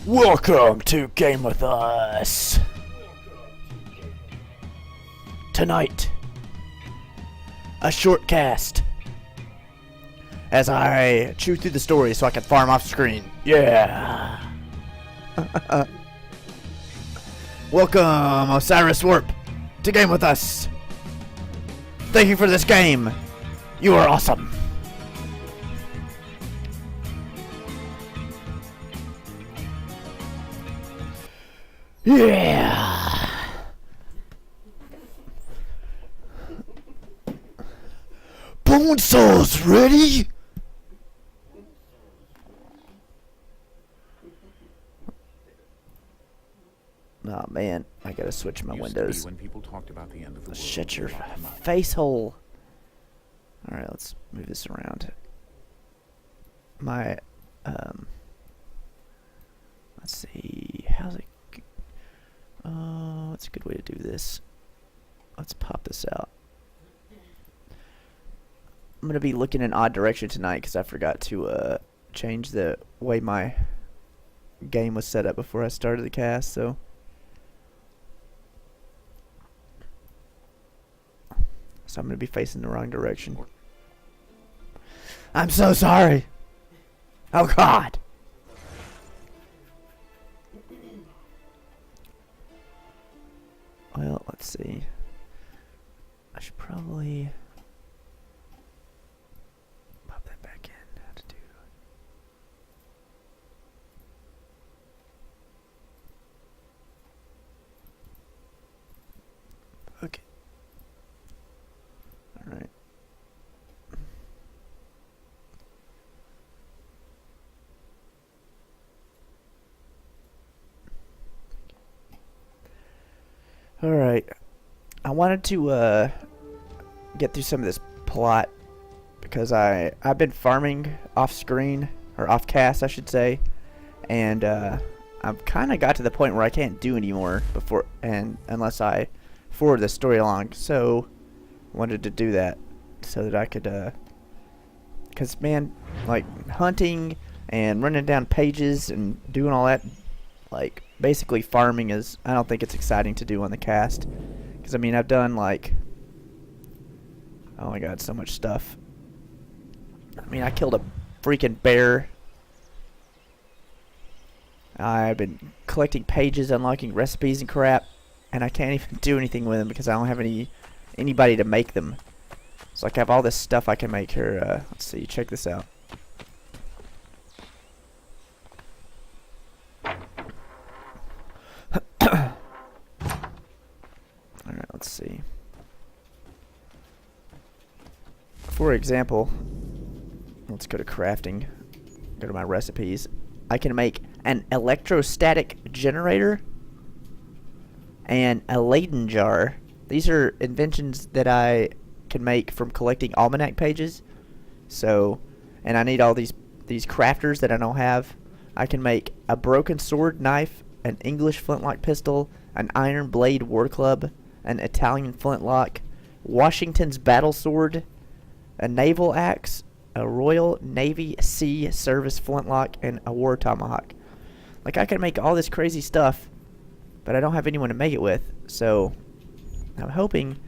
Welcome to Game With Us. Tonight, a short cast as I chew through the story so I can farm off screen. Yeah. Welcome, Osiris Warp, to Game With Us. Thank you for this game. You are awesome. Yeah. Bone Souls ready? Oh man, I gotta switch my windows. When people talked about the end of the world, Shut your face hole. Alright, let's move this around. My, let's see, how's it, what's a good way to do this? Let's pop this out. I'm gonna be looking in an odd direction tonight because I forgot to, change the way my game was set up before I started the cast, so. So I'm going to be facing the wrong direction. I'm so sorry. Oh, God. Well, let's see. I should probably pop that back in. How to do. Okay. Alright. Alright. I wanted to get through some of this plot because I've been farming off screen, or off cast I should say, and I've kind of got to the point where I can't do anymore unless I forward the story along. So wanted to do that so that I could because man, like hunting and running down pages and doing all that, like basically farming is, I don't think it's exciting to do on the cast, because I mean I've done like, oh my god, so much stuff. I mean I killed a freaking bear. I've been collecting pages, unlocking recipes and crap, and I can't even do anything with them because I don't have anybody to make them. So like I have all this stuff I can make here. Let's see, check this out. Alright, let's see. For example, let's go to crafting. Go to my recipes. I can make an electrostatic generator and a Leyden jar. These are inventions that I can make from collecting almanac pages. So, and I need all these crafters that I don't have. I can make a broken sword knife, an English flintlock pistol, an iron blade war club, an Italian flintlock, Washington's battle sword, a naval axe, a Royal Navy Sea Service flintlock, and a war tomahawk. Like I can make all this crazy stuff, but I don't have anyone to make it with. So I'm hoping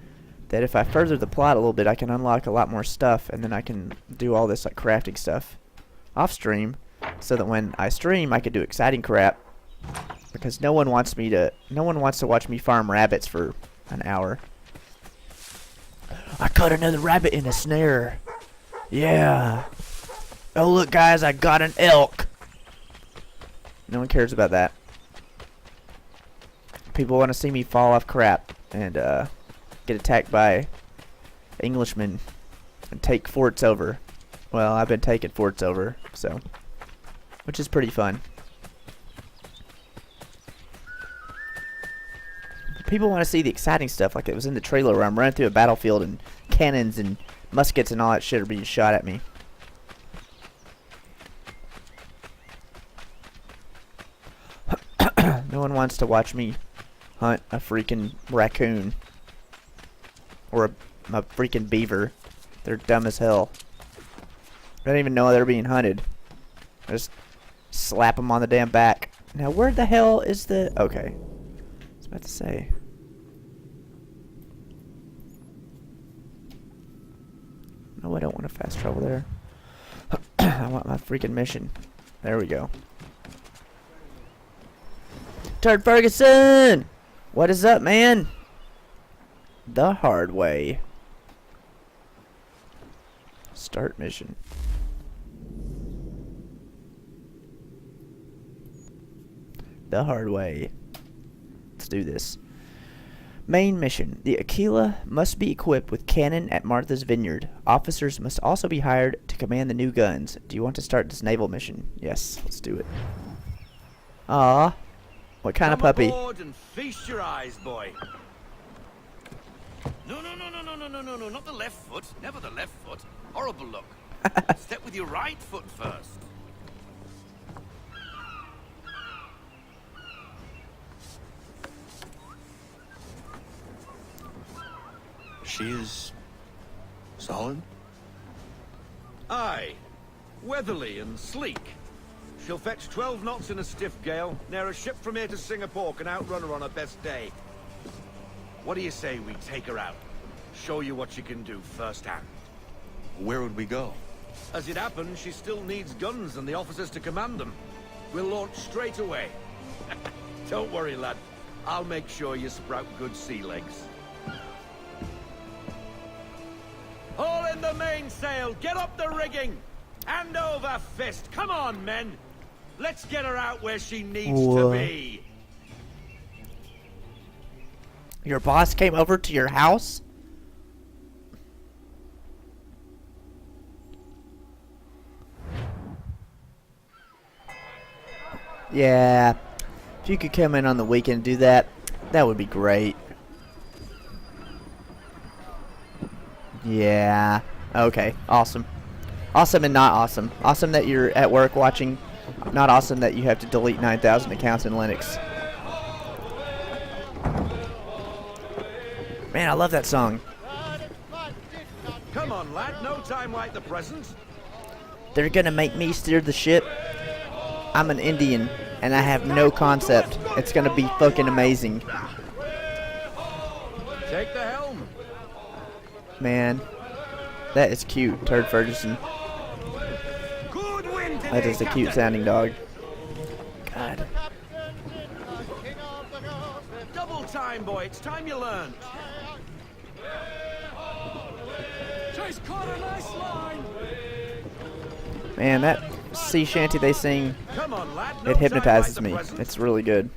that if I further the plot a little bit, I can unlock a lot more stuff, and then I can do all this like crafting stuff off stream, so that when I stream, I can do exciting crap. Because no one wants to watch me farm rabbits for an hour. I caught another rabbit in a snare. Yeah. Oh look, guys, I got an elk. No one cares about that. People want to see me fall off crap and get attacked by Englishmen and take forts over. Well, I've been taking forts over, so, which is pretty fun. People want to see the exciting stuff like it was in the trailer where I'm running through a battlefield and cannons and muskets and all that shit are being shot at me. No one wants to watch me hunt a freaking raccoon or a freaking beaver. They're dumb as hell. They don't even know they're being hunted. I just slap them on the damn back. Now, where the hell is the... Okay. I was about to say. No, I don't want to fast travel there. I want my freaking mission. There we go. Turd Ferguson! What is up, man? The hard way. Start mission. The hard way. Let's do this. Main mission. The Aquila must be equipped with cannon at Martha's Vineyard. Officers must also be hired to command the new guns. Do you want to start this naval mission? Yes, let's do it. Aw. What kind of puppy? Come aboard and feast your eyes, boy. No, not the left foot. Never the left foot. Horrible look. Step with your right foot first. She is solid? Aye. Weatherly and sleek. She'll fetch 12 knots in a stiff gale. Ne'er a ship from here to Singapore can outrun her on her best day. What do you say we take her out? Show you what she can do firsthand. Where would we go? As it happens, she still needs guns and the officers to command them. We'll launch straight away. Don't worry, lad. I'll make sure you sprout good sea legs. Haul in the mainsail! Get up the rigging! Hand over fist! Come on, men! Let's get her out where she needs to be! Your boss came over to your house? Yeah. If you could come in on the weekend and do that, that would be great. Yeah. Okay. Awesome. Awesome and not awesome. Awesome that you're at work watching. Not awesome that you have to delete 9,000 accounts in Linux. Man, I love that song. Come on, lad. No time like the present. They're gonna make me steer the ship. I'm an Indian, and I have no concept. It's gonna be fucking amazing. Take the helm. Man, that is cute, Turd Ferguson. Good wind today, That is a cute sounding dog. God. Double time, boy. It's time you learned. Chase caught a nice line. Man, that sea shanty they sing, Come on, lad. No it hypnotizes time like me. the present. It's really good.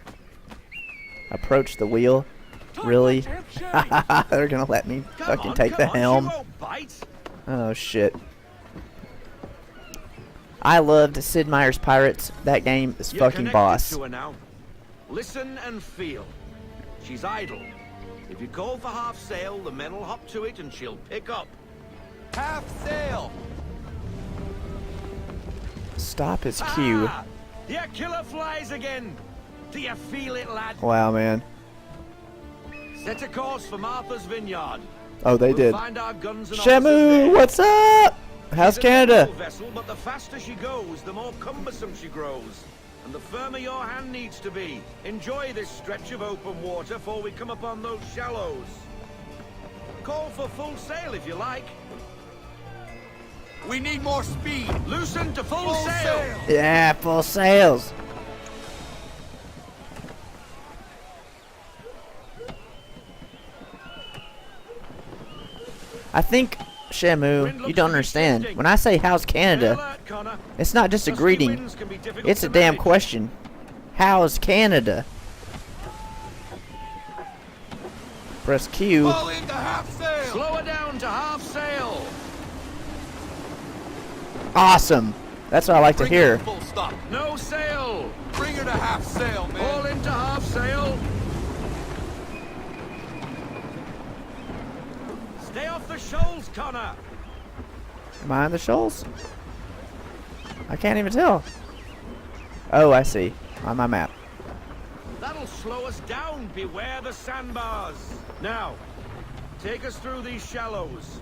Approach the wheel. Really? They're gonna let me Come fucking on, take come the on, she helm. won't bite. Oh shit. I loved Sid Meier's Pirates. That game is You're fucking connected boss. to her now. Listen and feel. She's idle. If you call for half sail, the men will hop to it and she'll pick up. Half sail! Stop his cue. Ah, the Aquila flies again. Do you feel it, lad? Wow, man. Set a course for Martha's Vineyard. Oh, they We'll did. find our guns and officers Shamu, there. what's up? How's She's a Canada? naval vessel, but the faster she goes, the more cumbersome she grows. And the firmer your hand needs to be. Enjoy this stretch of open water before we come upon those shallows. Call for full sail if you like. We need more speed. Loosen to full sail. Yeah, full sails. I think, Shamu, you don't understand. When I say how's Stay Canada, alert, Connor. it's not just a Gusty greeting. winds can be difficult It's a to damn manage. question. How's Canada? Press Q. Fall into half sail. Slow her down to half sail. Awesome. That's what I like to Bring her hear. full stop. No sail. Bring her to half sail, man. All into half sail. Stay off the shoals, Connor. Am I on the shoals? I can't even tell. Oh, I see. On my map. That'll slow us down. Beware the sandbars. Now, take us through these shallows.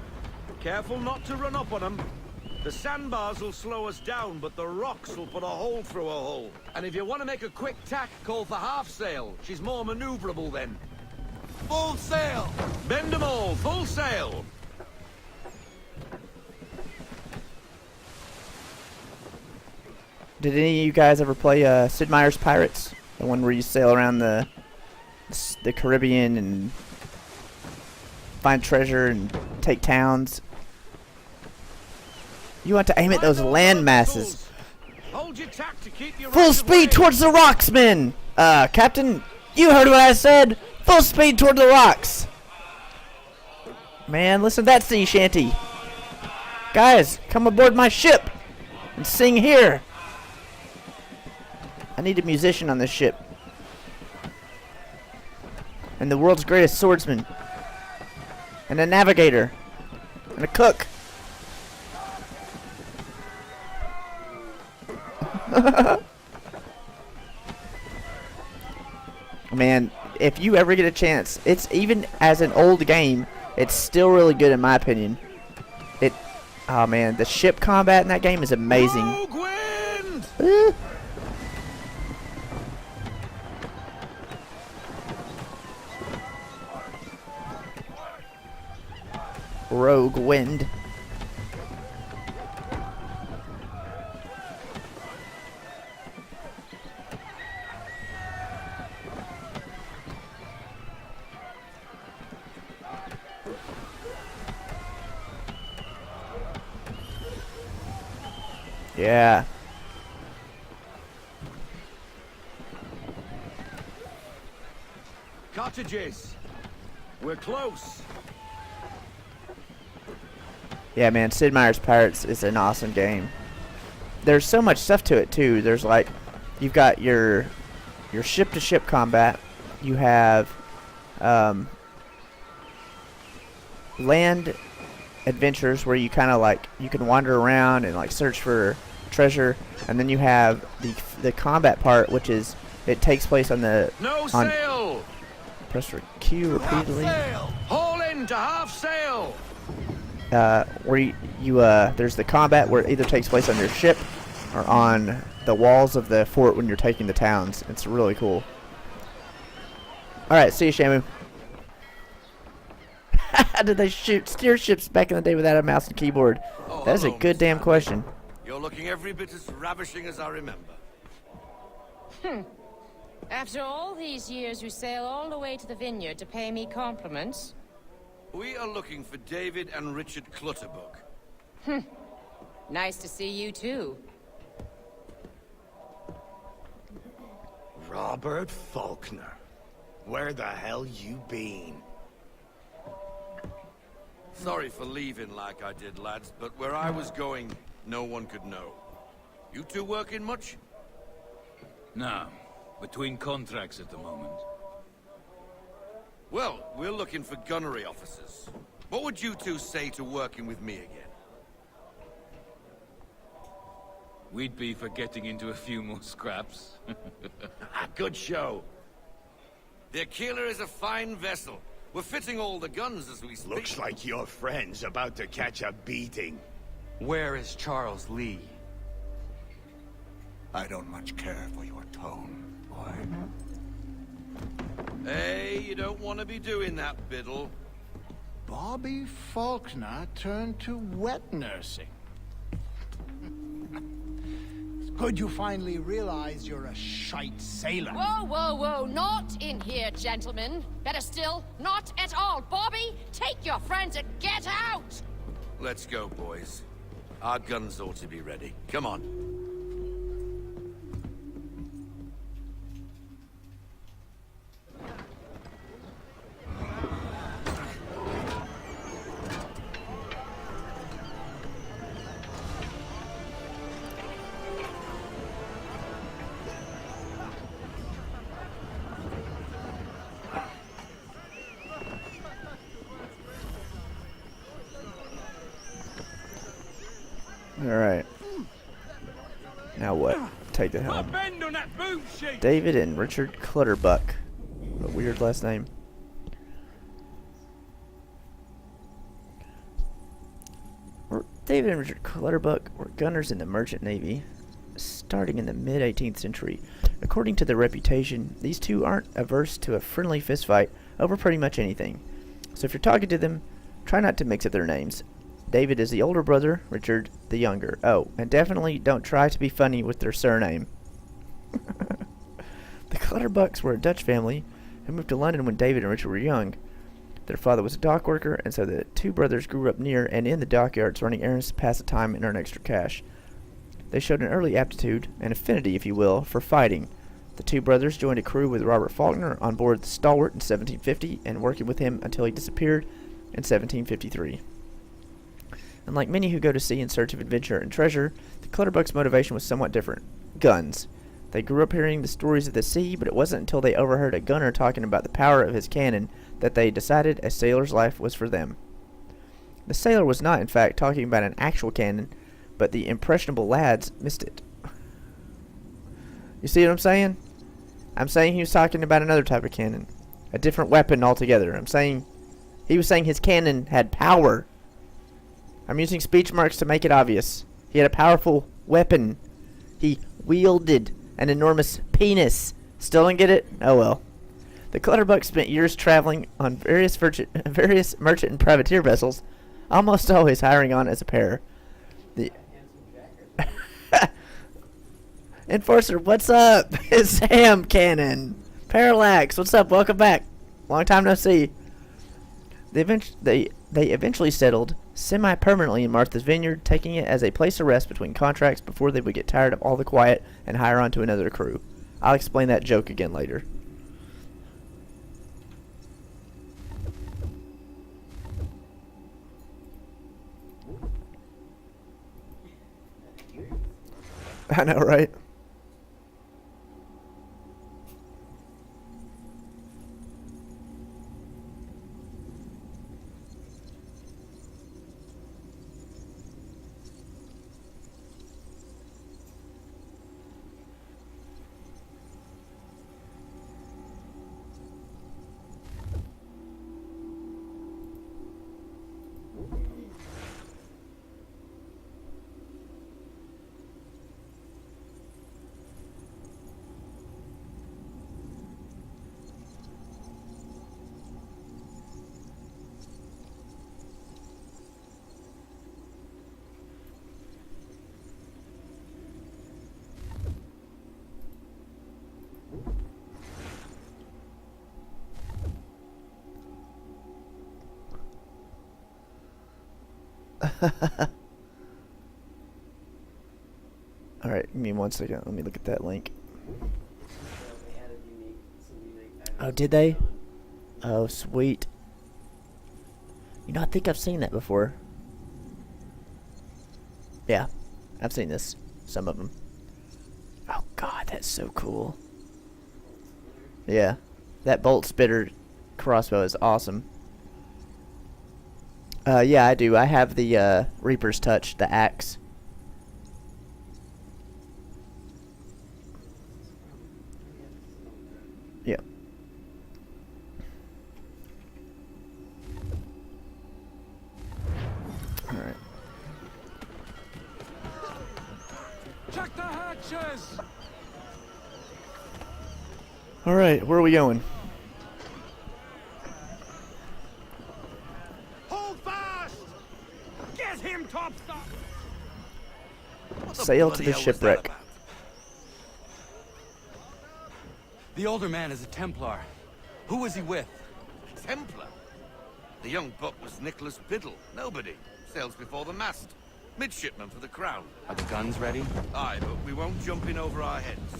Careful not to run up on them. The sandbars will slow us down, but the rocks will put a hole through a hole. And if you want to make a quick tack, call for half sail. She's more maneuverable then. Full sail! Bend 'em all, full sail! Did any of you guys ever play Sid Meier's Pirates? The one where you sail around the Caribbean and find treasure and take towns? You want to aim at those land masses. Hold your tack to keep your Full right of way. speed towards the rocks, men! Captain, you heard what I said! Full speed toward the rocks! Man, listen to that sea shanty. Guys, come aboard my ship and sing here. I need a musician on this ship. And the world's greatest swordsman. And a navigator. And a cook. Man, if you ever get a chance, it's even as an old game, it's still really good in my opinion. Oh man, the ship combat in that game is amazing. Rogue wind! Rogue wind. Yeah. Cottages. We're close. Yeah, man, Sid Meier's Pirates is an awesome game. There's so much stuff to it too. There's like, you've got your ship-to-ship combat. You have land adventures where you kind of like you can wander around and like search for treasure, and then you have the combat part, which is it takes place on the No sail. Press for Q repeatedly. Haul in to half sail. Where there's the combat where it either takes place on your ship or on the walls of the fort when you're taking the towns. It's really cool. Alright, see you, Shamu. How did they steer ships back in the day without a mouse and keyboard? Oh, That is a hello, good Mr. damn Hammond. question. You're looking every bit as ravishing as I remember. After all these years, you sail all the way to the vineyard to pay me compliments? We are looking for David and Richard Clutterbuck. Nice to see you, too. Robert Faulkner. Where the hell you been? Sorry for leaving like I did, lads, but where I was going, no one could know. You two working much? No. Between contracts at the moment. Well, we're looking for gunnery officers. What would you two say to working with me again? We'd be for getting into a few more scraps. Good show. The Aquila is a fine vessel. We're fitting all the guns as we speak. Looks like your friend's about to catch a beating. Where is Charles Lee? I don't much care for your tone, boy. Hey, you don't want to be doing that, Biddle. Bobby Faulkner turned to wet nursing. It's good you finally realize you're a shite sailor. Whoa, whoa, whoa, not in here, gentlemen. Better still, not at all. Bobby, take your friends and get out! Let's go, boys. Our guns ought to be ready. Come on. Alright. Now what? Take the helm. Bend on that boom sheet! David and Richard Clutterbuck. What a weird last name. David and Richard Clutterbuck were gunners in the merchant navy, starting in the mid-18th century. According to their reputation, these two aren't averse to a friendly fistfight over pretty much anything. So if you're talking to them, try not to mix up their names. David is the older brother, Richard the younger. Oh, and definitely don't try to be funny with their surname. The Clutterbucks were a Dutch family who moved to London when David and Richard were young. Their father was a dock worker, and so the two brothers grew up near and in the dockyards running errands to pass the time and earn extra cash. They showed an early aptitude, an affinity, if you will, for fighting. The two brothers joined a crew with Robert Faulkner on board the Stalwart in 1750 and working with him until he disappeared in 1753. Unlike many who go to sea in search of adventure and treasure, the Clutterbucks' motivation was somewhat different. Guns. They grew up hearing the stories of the sea, but it wasn't until they overheard a gunner talking about the power of his cannon that they decided a sailor's life was for them. The sailor was not, in fact, talking about an actual cannon, but the impressionable lads missed it. You see what I'm saying? I'm saying he was talking about another type of cannon. A different weapon altogether. He was saying his cannon had power. I'm using speech marks to make it obvious. He had a powerful weapon. He wielded an enormous penis. Still don't get it? Oh well. The Clutterbucks spent years traveling on various merchant and privateer vessels, almost always hiring on as a pair. The Enforcer, what's up? It's Sam Cannon. Parallax, what's up? Welcome back. Long time no see. They eventually settled semi-permanently in Martha's Vineyard, taking it as a place of rest between contracts before they would get tired of all the quiet and hire on to another crew. I'll explain that joke again later. I know, right? Alright, give me 1 second. Let me look at that link. Oh, did they? Oh, sweet. You know, I think I've seen that before. Yeah, I've seen this. Some of them. Oh, God, that's so cool. Yeah, that bolt spitter crossbow is awesome. Yeah, I do. I have the Reaper's Touch, the axe. Yeah. Alright. Check the hatches! Alright, where are we going? Sail to the shipwreck. The older man is a Templar. Who was he with? Templar? The young buck was Nicholas Biddle. Nobody. Sails before the mast. Midshipman for the crown. Are the guns ready? Aye, but we won't jump in over our heads.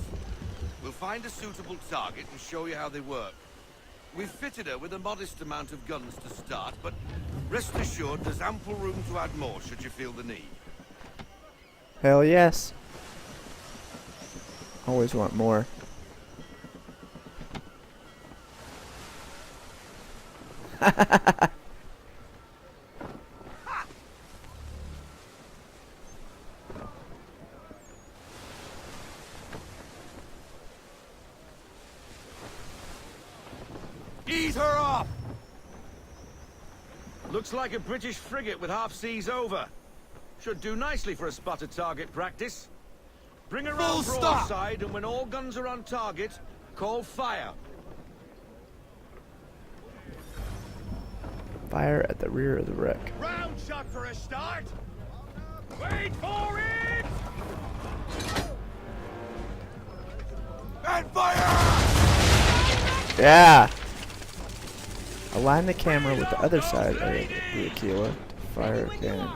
We'll find a suitable target and show you how they work. We've fitted her with a modest amount of guns to start, but rest assured there's ample room to add more should you feel the need. Hell yes. Always want more. Ease her up! Looks like a British frigate with half seas over. Should do nicely for a spotted target practice. Bring Full around stop! broadside, and when all guns are on target, call fire. Fire at the rear of the wreck. Round shot for a start. Wait for it! And fire! Yeah! Align the camera with the other side of the Aquila to fire a cannon.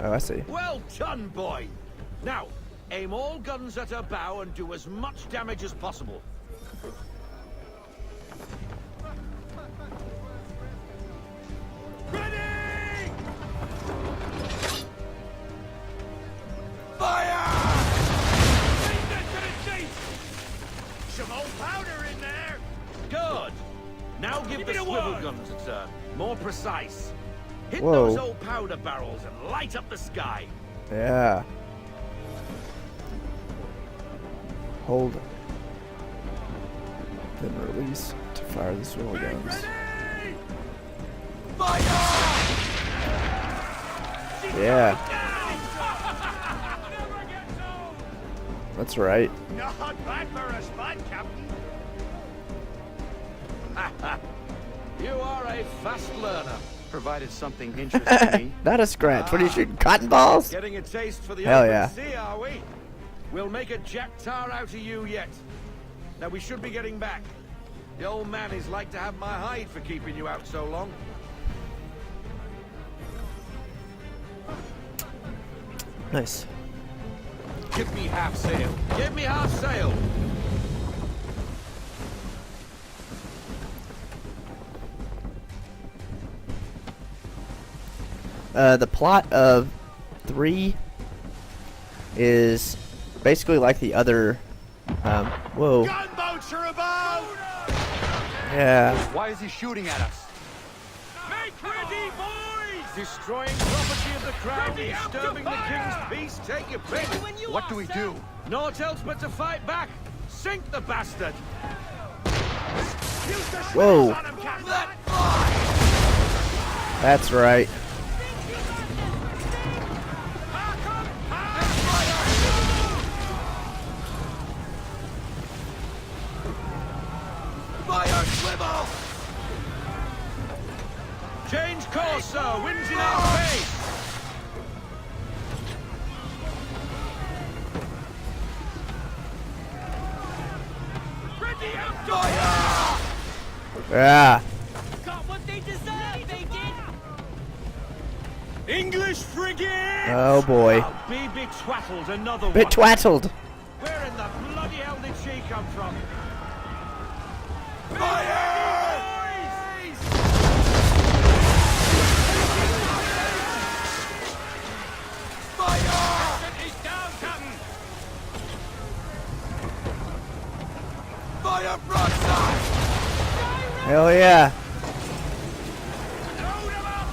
Oh, I see. Well done, boy. Now, aim all guns at her bow and do as much damage as possible. Ready! Fire! Some old powder in there. Good. Now give the swivel guns a turn. More precise. Hit Whoa. those old powder barrels and light up the sky. Yeah. Hold. Then release to fire the swivel guns. Yeah. That's right. Not bad for a spot, Captain. You are a fast learner. Provided something interests me. Not a scratch. What are you shooting? Cotton balls? Getting a taste for the Hell open yeah. sea, are we? We'll make a jack tar out of you yet. Now we should be getting back. The old man is like to have my hide for keeping you out so long. Nice. Give me half sail. Give me half sail. The plot of 3 is basically like the other. Whoa. Gunboats are about! Yeah. Why is he shooting at us? Make ready, boys! Destroying property of the crown, disturbing the king's peace, take your pick. What do we do? Naught else but to fight back. Sink the bastard. Use the Whoa. swivels on him, Captain. That's right. Fire swivel! Change course, sir. Wind's in our face. Ready up, Fire! Yeah. Got what they deserve, they did! English frigate! Oh boy. I'll be betwattled another Bit one. twattled. Where in the bloody hell did she come from? Fire! Fire! He's down, Captain! Fire broadside! Hell yeah. Load him up!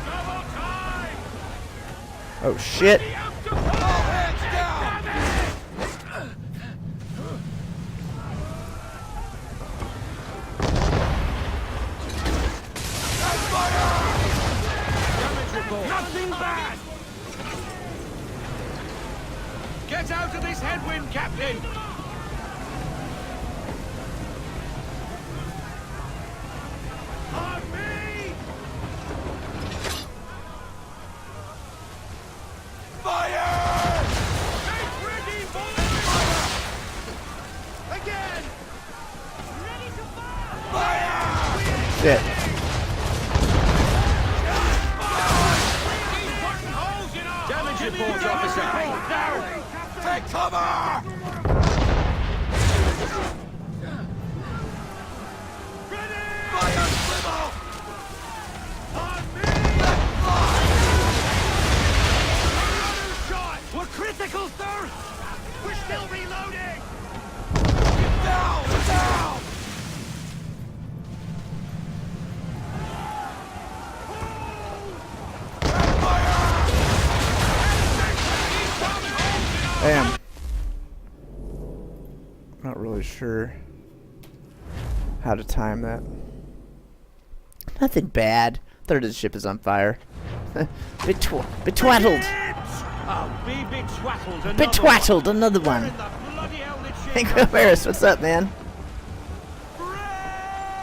Double time! Oh shit. All hands down! And fire! Damage report. Nothing bad! Get out of this headwind, Captain! On me! Fire! Make ready, boys! Again! Ready to fire! Fire! Shit. Damage report, officer! Now! Take cover! Fire swivel! On me! Shot! We're critical, sir! We're still reloading! Down! Down! Damn. Not really sure how to time that. Nothing bad. Third of the ship is on fire. Betwaddled. I'll be betwattled. Betwattled, another Where one. in the bloody hell did she Hey, come from? Ferris, what's up, man?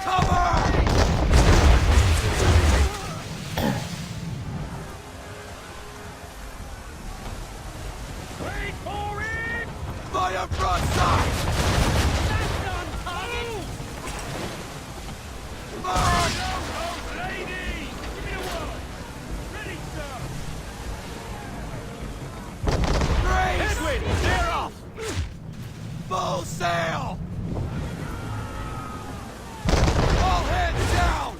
Cover! Wait for it! Fire broadside! That's on target! Mark! Lady! Give me a word! Ready, sir! Brace! Headwind! Steer off! Full sail! All hands down!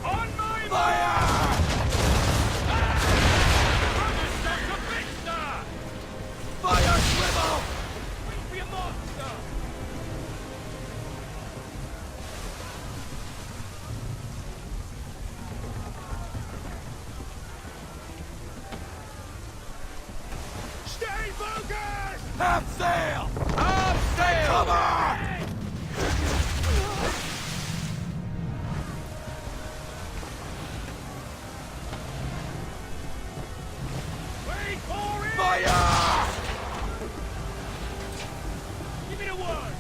On my Fire! Fire swivel! Be a monster! Stay focused! Half sail! Half sail! Cover! Wait for it! Fire! Give me the word!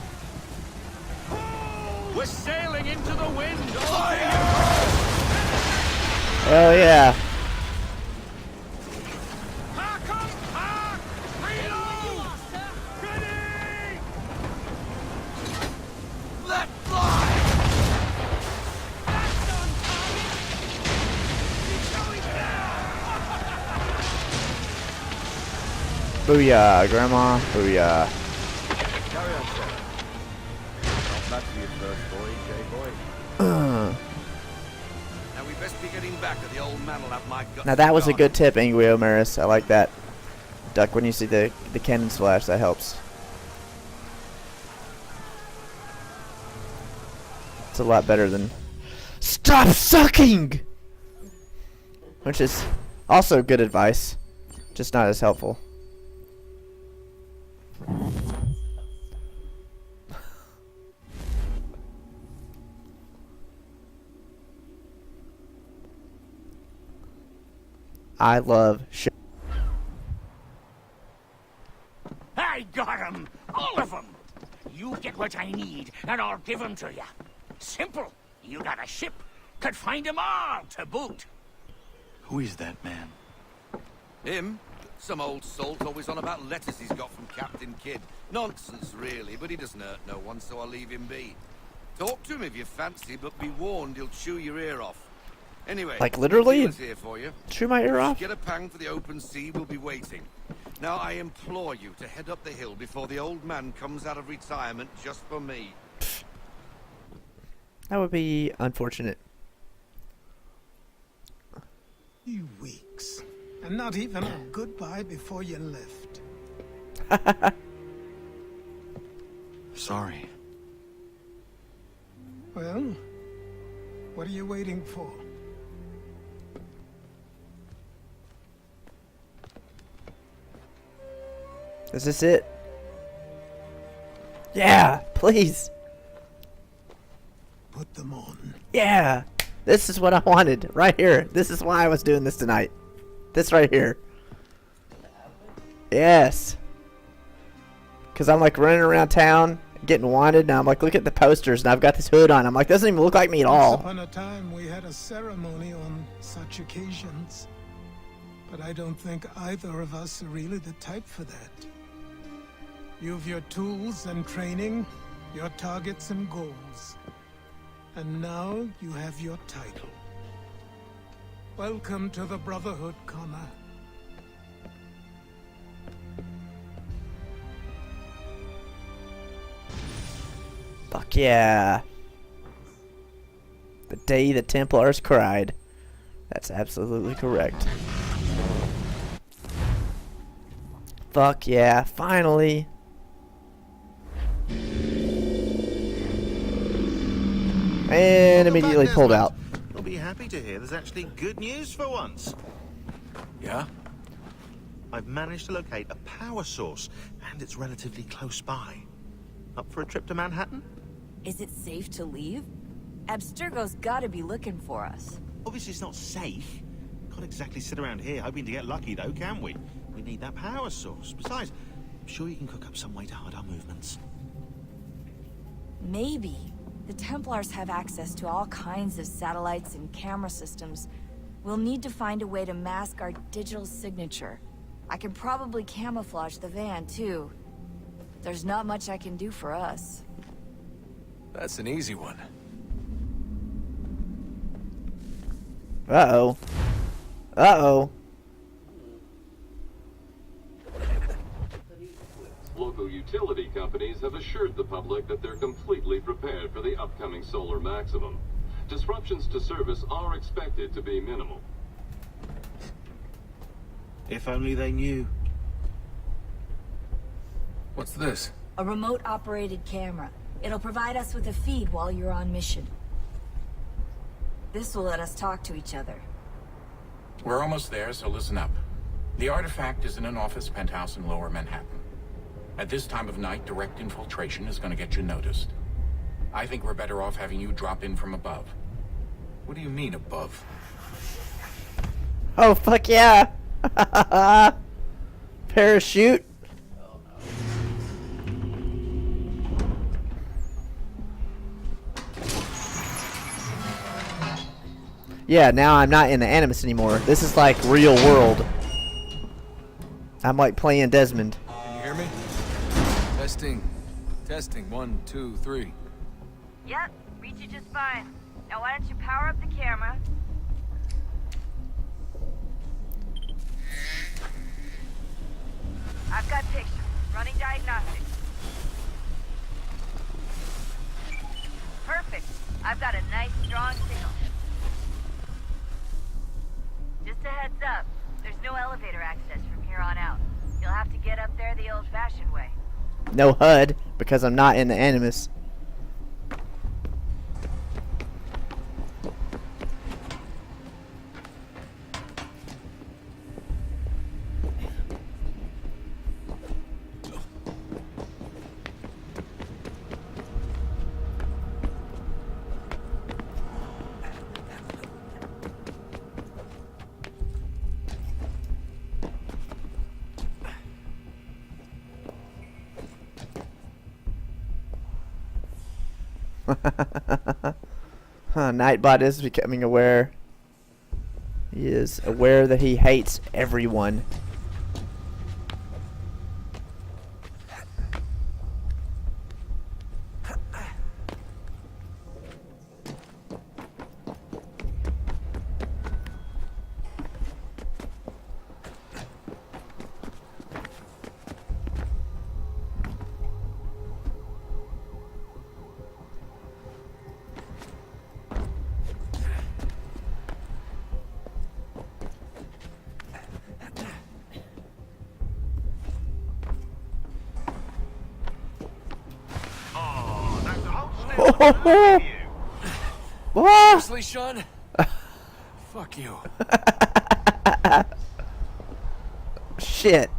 We're sailing into the wind! Fire! Oh yeah. Park up! Park! Reload! Ready! Let fly! That's on target! He's going down! Booyah, Grandma. Booyah. Carry on, sir. Not bad for your first voyage, boy? Now we best be getting back, or the old man will have my guts. Now that was a gone. good tip, Inguio Maris. I like that. Duck when you see the cannons flash. That helps. It's a lot better than stop sucking, which is also good advice, just not as helpful. I love shit. I got 'em! All of 'em! You get what I need, and I'll give 'em to you. Simple. You got a ship. Could find 'em all to boot. Who is that man? Him? Some old salt always on about letters he's got from Captain Kidd. Nonsense, really, but he doesn't hurt no one, so I'll leave him be. Talk to him if you fancy, but be warned he'll chew your ear off. Anyway, Like literally? Keeler's here for you. Chew my ear off? Get a pang for the open sea, we'll be waiting. Now, I implore you to head up the hill before the old man comes out of retirement just for me. That would be unfortunate. You weeks. And not even a goodbye before you left. Sorry. Well, what are you waiting for? Is this it? Yeah, please. Put them on. Yeah. This is what I wanted right here. This is why I was doing this tonight. This right here. Yes. Because I'm like running around town getting wanted, and I'm like, look at the posters, and I've got this hood on. I'm like, doesn't even look like me at Once all. upon a time, we had a ceremony on such occasions. But I don't think either of us are really the type for that. You've your tools and training, your targets and goals. And now you have your title. Welcome to the Brotherhood, Connor. Fuck yeah. The day the Templars cried. That's absolutely correct. Fuck yeah, finally. And immediately pulled out. We'll be happy to hear there's actually good news for once. Yeah? I've managed to locate a power source, and it's relatively close by. Up for a trip to Manhattan? Is it safe to leave? Abstergo's gotta be looking for us. Obviously, it's not safe. Can't exactly sit around here hoping to get lucky, though, can we? We need that power source. Besides, I'm sure you can cook up some way to hide our movements. Maybe. The Templars have access to all kinds of satellites and camera systems. We'll need to find a way to mask our digital signature. I can probably camouflage the van, too. There's not much I can do for us. That's an easy one. Uh-oh. Uh-oh. Local utility companies have assured the public that they're completely prepared for the upcoming solar maximum. Disruptions to service are expected to be minimal. If only they knew. What's this? A remote-operated camera. It'll provide us with a feed while you're on mission. This will let us talk to each other. We're almost there, so listen up. The artifact is in an office penthouse in Lower Manhattan. At this time of night, direct infiltration is going to get you noticed. I think we're better off having you drop in from above. What do you mean above? Oh, fuck yeah! Parachute? Yeah, now I'm not in the Animus anymore. This is like real world. I'm like playing Desmond. Can you hear me? Testing. Testing. 1, 2, 3. Yep, reach you just fine. Now why don't you power up the camera? I've got pictures. Running diagnostics. Perfect. I've got a nice, strong signal. Just a heads up, there's no elevator access from here on out. You'll have to get up there the old-fashioned way. No HUD, because I'm not in the Animus. Nightbot is becoming aware. He is aware that he hates everyone. Seriously, Sean? Fuck you. Shit.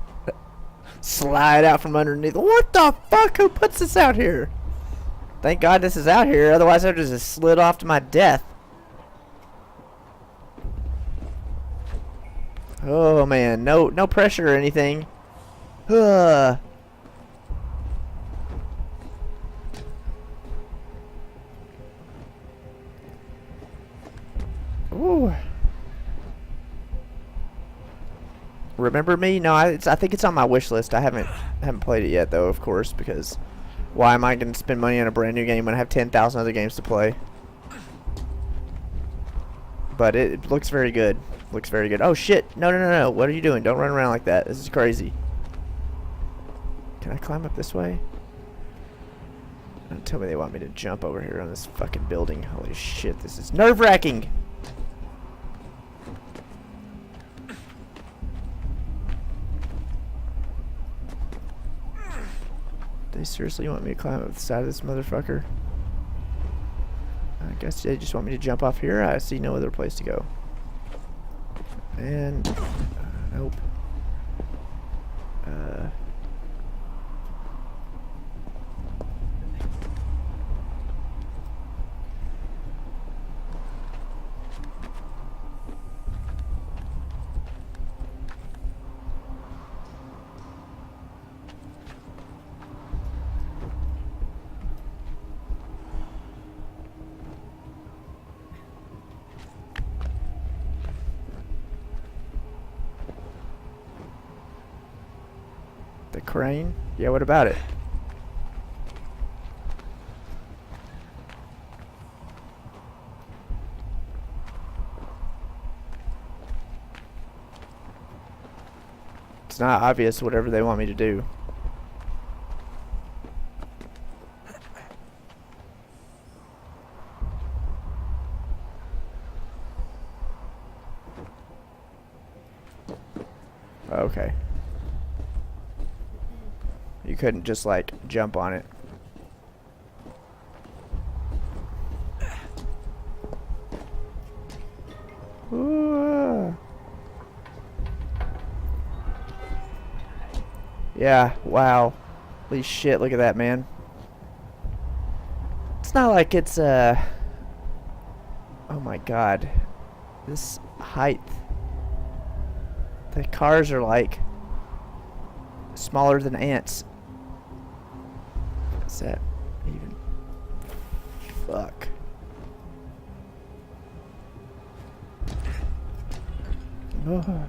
Slide out from underneath. What the fuck? Who puts this out here? Thank God this is out here. Otherwise, I would just slid off to my death. Oh man, no pressure or anything. Ugh. Ooh. Remember Me? No, I think it's on my wish list. I haven't played it yet though, of course, because why am I going to spend money on a brand new game when I have 10,000 other games to play? But it looks very good. Looks very good. Oh shit! No! What are you doing? Don't run around like that. This is crazy. Can I climb up this way? Don't tell me they want me to jump over here on this fucking building. Holy shit! This is nerve-wracking. They seriously want me to climb up the side of this motherfucker? I guess they just want me to jump off here. I see no other place to go. And nope. The crane? Yeah, what about it? It's not obvious whatever they want me to do. Okay. You couldn't just like jump on it. Ooh. Yeah, wow. Holy shit, look at that, man. It's not like it's oh my god. This height. The cars are like smaller than ants. Is that even? Fuck. Oh.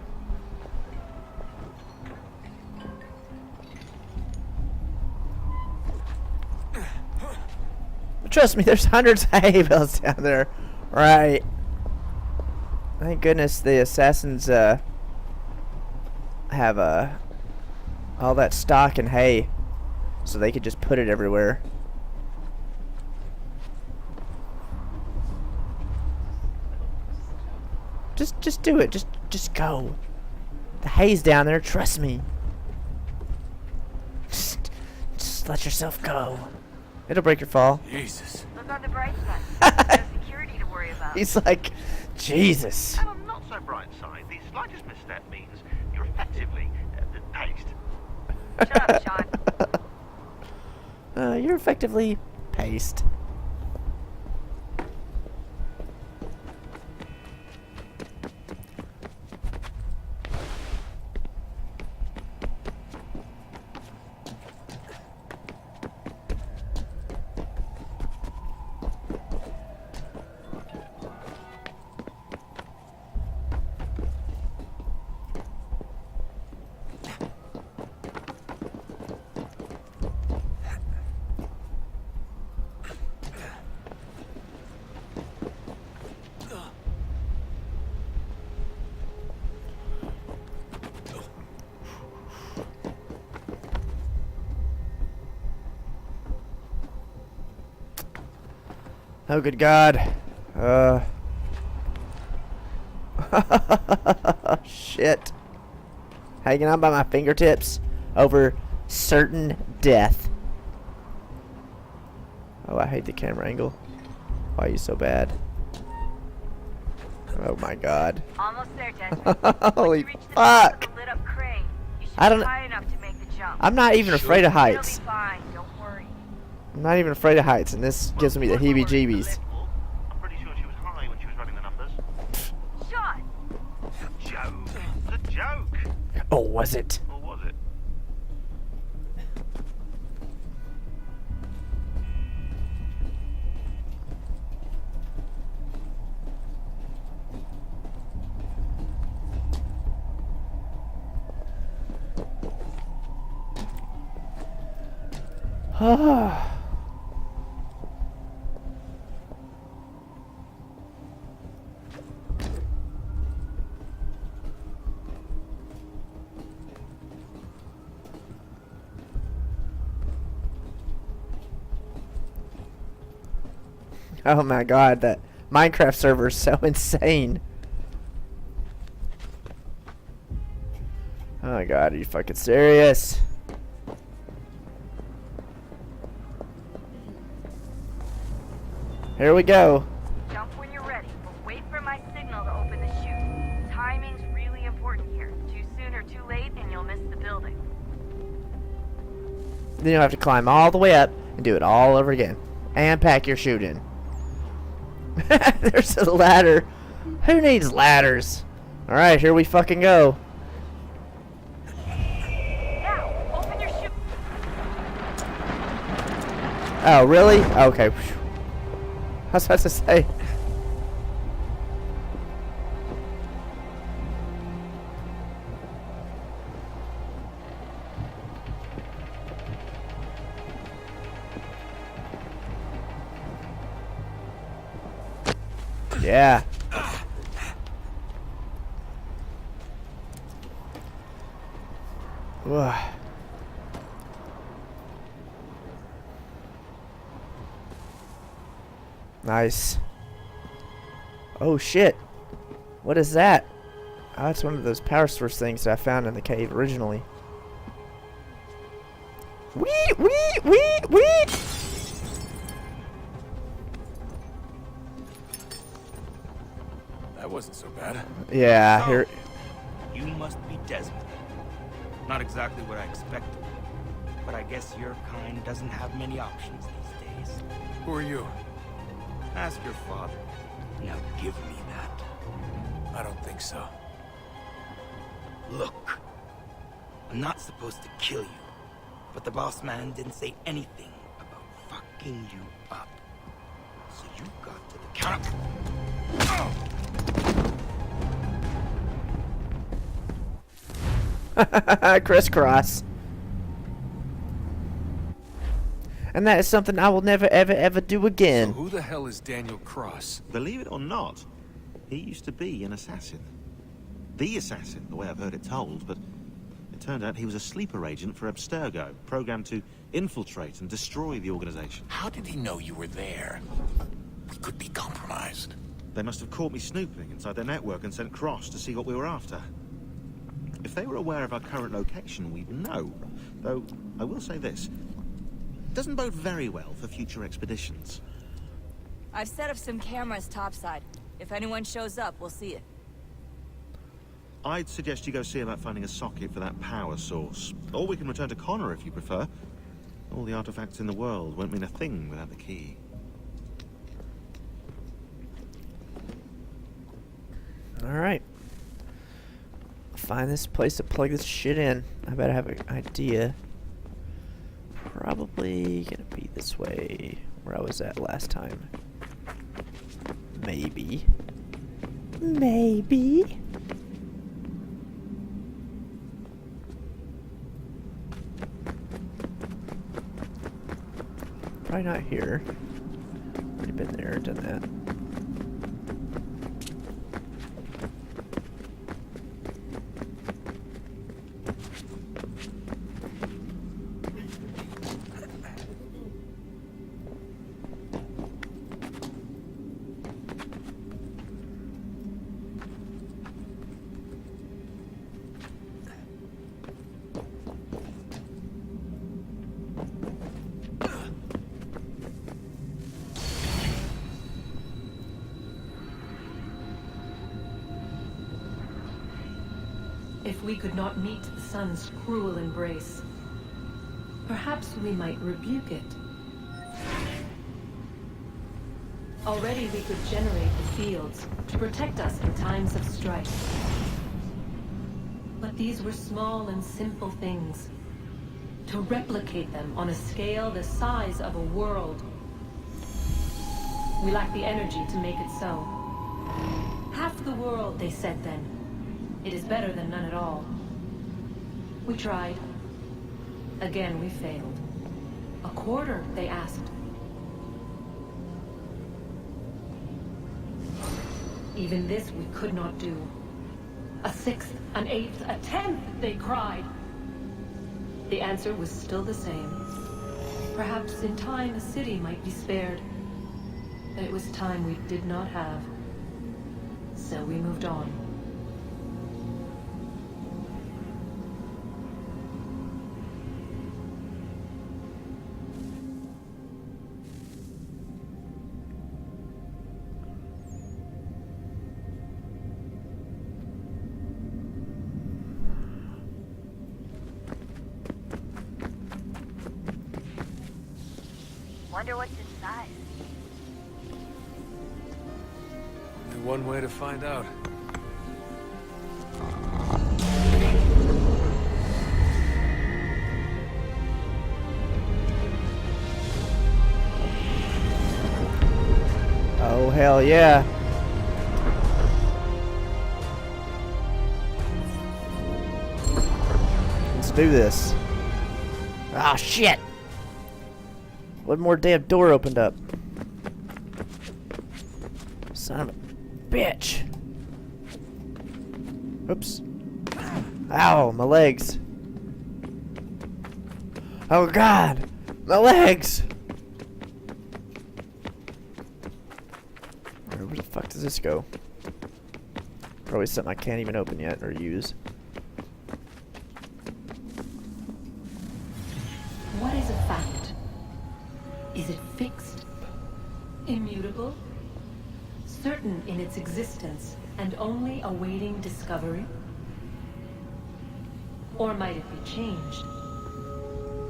Trust me, there's hundreds of hay bales down there. Right. Thank goodness the assassins have all that stock and hay, so they could just put it everywhere. Just do it. Just go. The hay's down there. Trust me. Just let yourself go. It'll break your fall. Jesus. Look on the bright side. No security to worry about. He's like, Jesus. And on the not so bright side, the slightest misstep means you're effectively paced. Shut up, Sean. You're effectively paced. Oh, good God. Shit. Hanging on by my fingertips over certain death. Oh, I hate the camera angle. Why are you so bad? Oh my God. Almost there, Desmond. Holy fuck. Lit up crane. You should I don't. be high enough to make the jump. I'm not even afraid of heights. It'll be fine. Don't worry. I'm not even afraid of heights, and this gives me the heebie-jeebies. I'm pretty sure she was high when she was running the numbers. Sean. It's a joke. It's a joke. Oh, was it? Or was it? Ah. Oh my God, that Minecraft server is so insane. Oh my God, are you fucking serious? Here we go. Jump when you're ready, but wait for my signal to open the chute. Timing's really important here. Too soon or too late, and you'll miss the building. Then you'll have to climb all the way up and do it all over again. And pack your chute in. There's a ladder. Who needs ladders? Alright, here we fucking go. Now, open your chute. Oh, really? Okay. I was about to say. Yeah. Ugh. Nice. Oh shit. What is that? Oh, that's one of those power source things that I found in the cave originally. Wee wee wee wee. That wasn't so bad. Yeah, here. You must be Desmond. Not exactly what I expected, but I guess your kind doesn't have many options these days. Who are you? Ask your father. Now give me that. I don't think so. Look, I'm not supposed to kill you, but the boss man didn't say anything about fucking you up. So you got to the counter. Crisscross. And that is something I will never, ever, ever do again. So who the hell is Daniel Cross? Believe it or not, he used to be an assassin. The assassin, the way I've heard it told, but it turned out he was a sleeper agent for Abstergo, programmed to infiltrate and destroy the organization. How did he know you were there? We could be compromised. They must have caught me snooping inside their network and sent Cross to see what we were after. If they were aware of our current location, we'd know. Though, I will say this. Doesn't bode very well for future expeditions. I've set up some cameras topside. If anyone shows up, we'll see it. I'd suggest you go see about finding a socket for that power source. Or we can return to Connor if you prefer. All the artifacts in the world won't mean a thing without the key. Alright. Find this place to plug this shit in. I better have an idea. Probably gonna be this way, where I was at last time. Maybe. Maybe. Probably not here. Already been there, done that. If we could not meet the sun's cruel embrace, perhaps we might rebuke it. Already we could generate the fields to protect us in times of strife. But these were small and simple things. To replicate them on a scale the size of a world, we lack the energy to make it so. Half the world, they said then. It is better than none at all. We tried. Again, we failed. A quarter, they asked. Even this we could not do. A sixth, an eighth, a tenth, they cried. The answer was still the same. Perhaps in time a city might be spared. But it was time we did not have. So we moved on. Wonder what's inside. Only one way to find out. Oh, hell yeah. Let's do this. Ah, shit! One more damn door opened up. Son of a... bitch! Oops. Ow, my legs. Oh god! My legs! Where the fuck does this go? Probably something I can't even open yet or use. What is a fact? Is it fixed? Immutable? Certain in its existence and only awaiting discovery? Or might it be changed?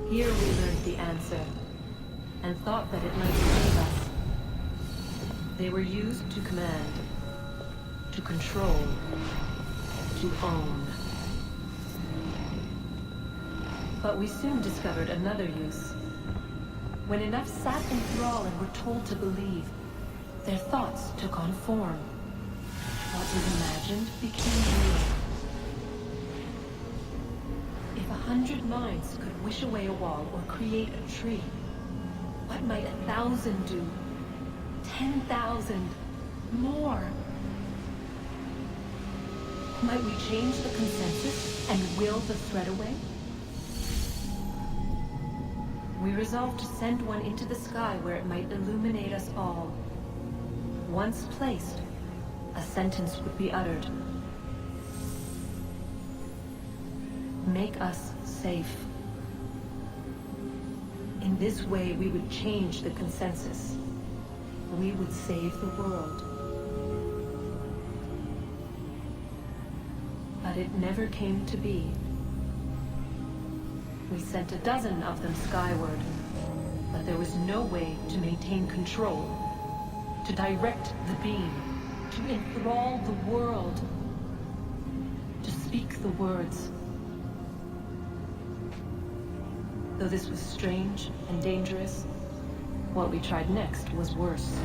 Here we learned the answer, and thought that it might save us. They were used to command, to control, to own. But we soon discovered another use. When enough sat in thrall and were told to believe, their thoughts took on form. What was imagined became real. If 100 minds could wish away a wall or create a tree, what might 1,000 do? 10,000? More? Might we change the consensus and will the thread away? We resolved to send one into the sky where it might illuminate us all. Once placed, a sentence would be uttered. Make us safe. In this way, we would change the consensus. We would save the world. But it never came to be. We sent a dozen of them skyward, but there was no way to maintain control, to direct the beam, to enthrall the world, to speak the words. Though this was strange and dangerous, what we tried next was worse.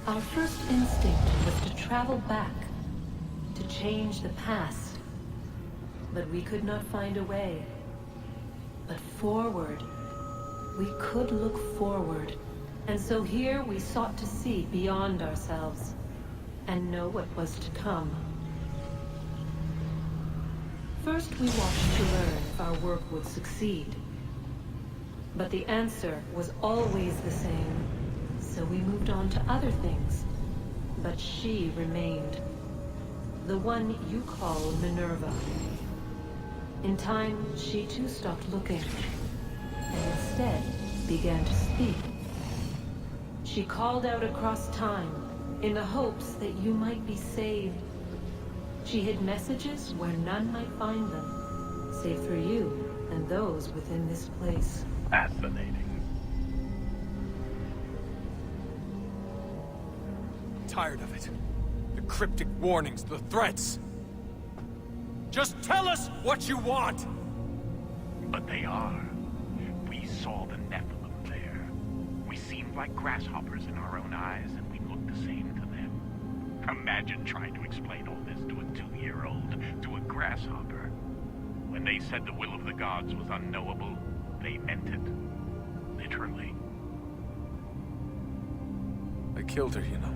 Our first instinct was to travel back, to change the past. But we could not find a way. But forward, we could look forward. And so here we sought to see beyond ourselves, and know what was to come. First we watched to learn if our work would succeed. But the answer was always the same. So we moved on to other things. But she remained. The one you call Minerva. In time, she too stopped looking, and instead began to speak. She called out across time, in the hopes that you might be saved. She hid messages where none might find them, save for you and those within this place. Fascinating. Tired of it. The cryptic warnings, the threats. Just tell us what you want! But they are. We saw the Nephilim there. We seemed like grasshoppers in our own eyes, and we looked the same to them. Imagine trying to explain all this to a 2-year-old, to a grasshopper. When they said the will of the gods was unknowable, they meant it. Literally. I killed her, you know.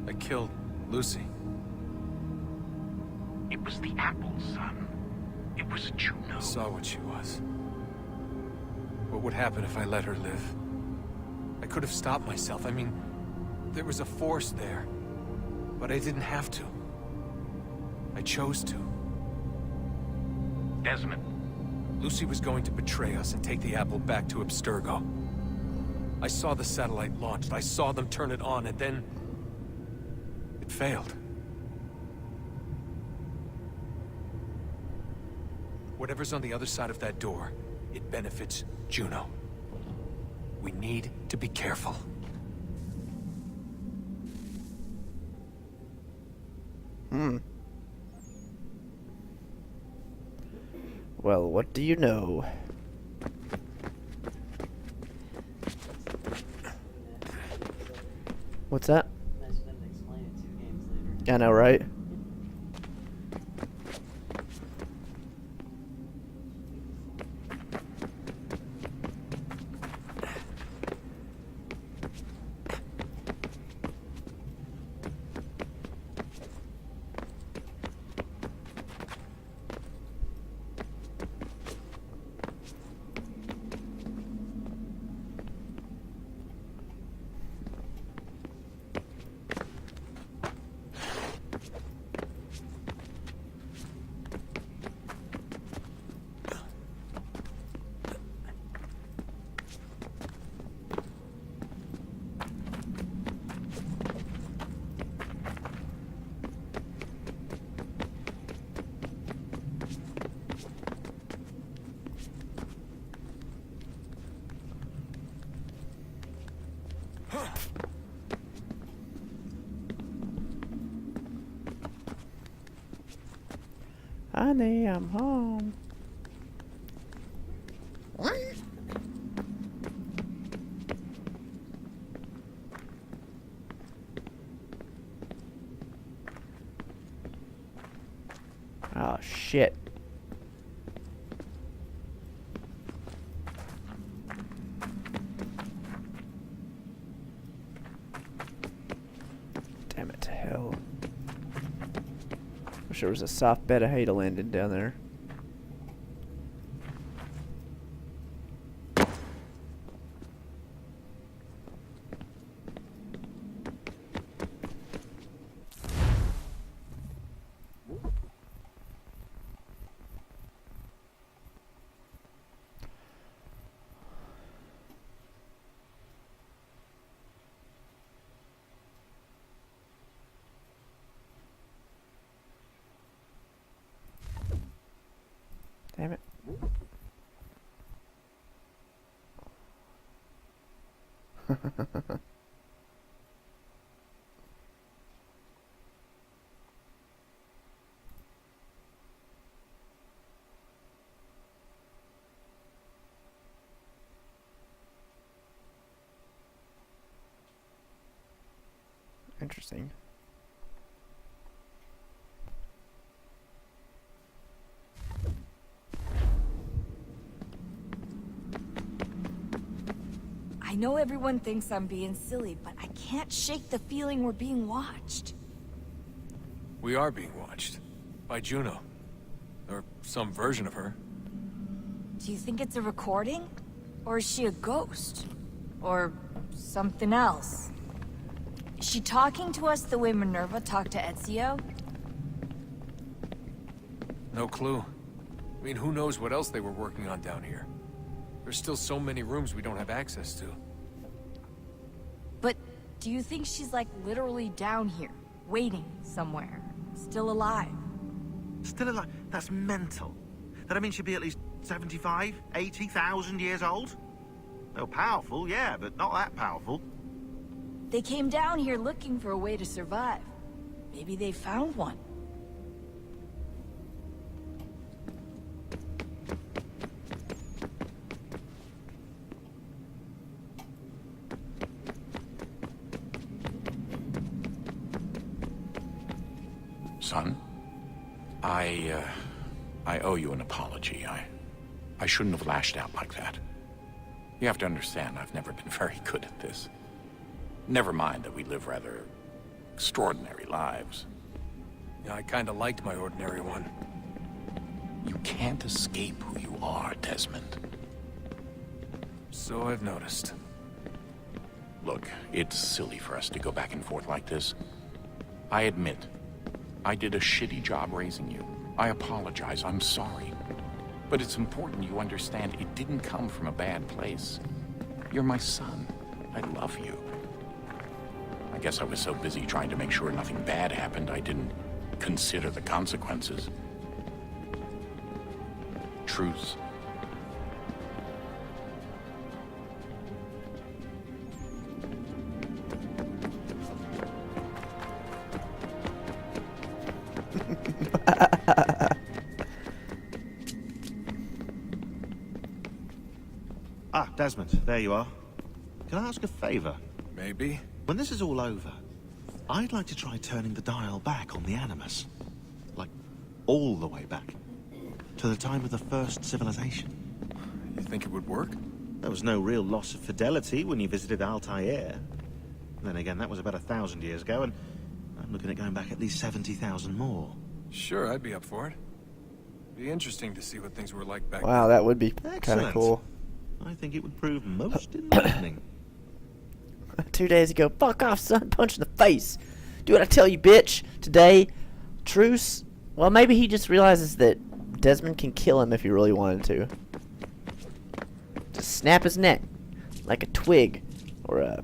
I killed Lucy. It was the apple, son. It was Juno. I saw what she was. What would happen if I let her live? I could have stopped myself. I mean, there was a force there. But I didn't have to. I chose to. Desmond. Lucy was going to betray us and take the apple back to Abstergo. I saw the satellite launched. I saw them turn it on, and then... it failed. Whatever's on the other side of that door, it benefits Juno. We need to be careful. Well, what do you know? What's that? I know, right? Honey, I'm home. What? Oh, shit. Damn it to hell. Wish there was a soft bed of hay to land in down there. Damn it. Interesting. I know everyone thinks I'm being silly, but I can't shake the feeling we're being watched. We are being watched. By Juno. Or some version of her. Do you think it's a recording? Or is she a ghost? Or something else? Is she talking to us the way Minerva talked to Ezio? No clue. I mean, who knows what else they were working on down here? There's still so many rooms we don't have access to. But do you think she's like literally down here, waiting somewhere, still alive? Still alive? That's mental. That I mean she'd be at least 75, 80,000 years old? Well, powerful, yeah, but not that powerful. They came down here looking for a way to survive. Maybe they found one. Son, I owe you an apology. I shouldn't have lashed out like that. You have to understand, I've never been very good at this. Never mind that we live rather extraordinary lives. Yeah, I kinda liked my ordinary one. You can't escape who you are, Desmond. So I've noticed. Look, it's silly for us to go back and forth like this. I admit, I did a shitty job raising you. I apologize, I'm sorry. But it's important you understand it didn't come from a bad place. You're my son. I love you. I guess I was so busy trying to make sure nothing bad happened, I didn't consider the consequences. Truce. Ah, Desmond, there you are. Can I ask a favor? Maybe. When this is all over, I'd like to try turning the dial back on the Animus. Like, all the way back. To the time of the first civilization. You think it would work? There was no real loss of fidelity when you visited Altair. Then again, that was about 1,000 years ago, and I'm looking at going back at least 70,000 more. Sure, I'd be up for it. Be interesting to see what things were like back Wow, then. that would be kind of Excellent. cool. I think it would prove most enlightening. 2 days ago, fuck off, son. Punch in the face. Do what I tell you, bitch. Today, truce. Well, maybe he just realizes that Desmond can kill him if he really wanted to. Just snap his neck like a twig or a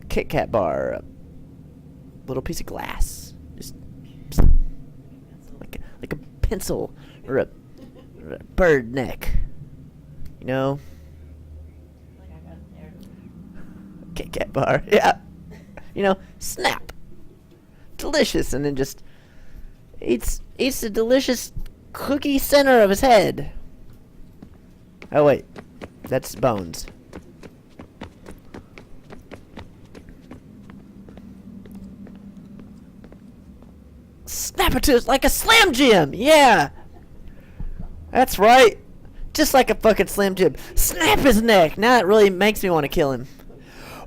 Kit Kat bar or a little piece of glass. Just like a pencil or a bird neck. You know? Kit Kat bar. Yeah. You know, snap. Delicious. And then just eats the delicious cookie center of his head. Oh, wait. That's bones. Snap it to us like a Slam Jim. Yeah. That's right. Just like a fucking Slam Jim. Snap his neck. Now it really makes me want to kill him.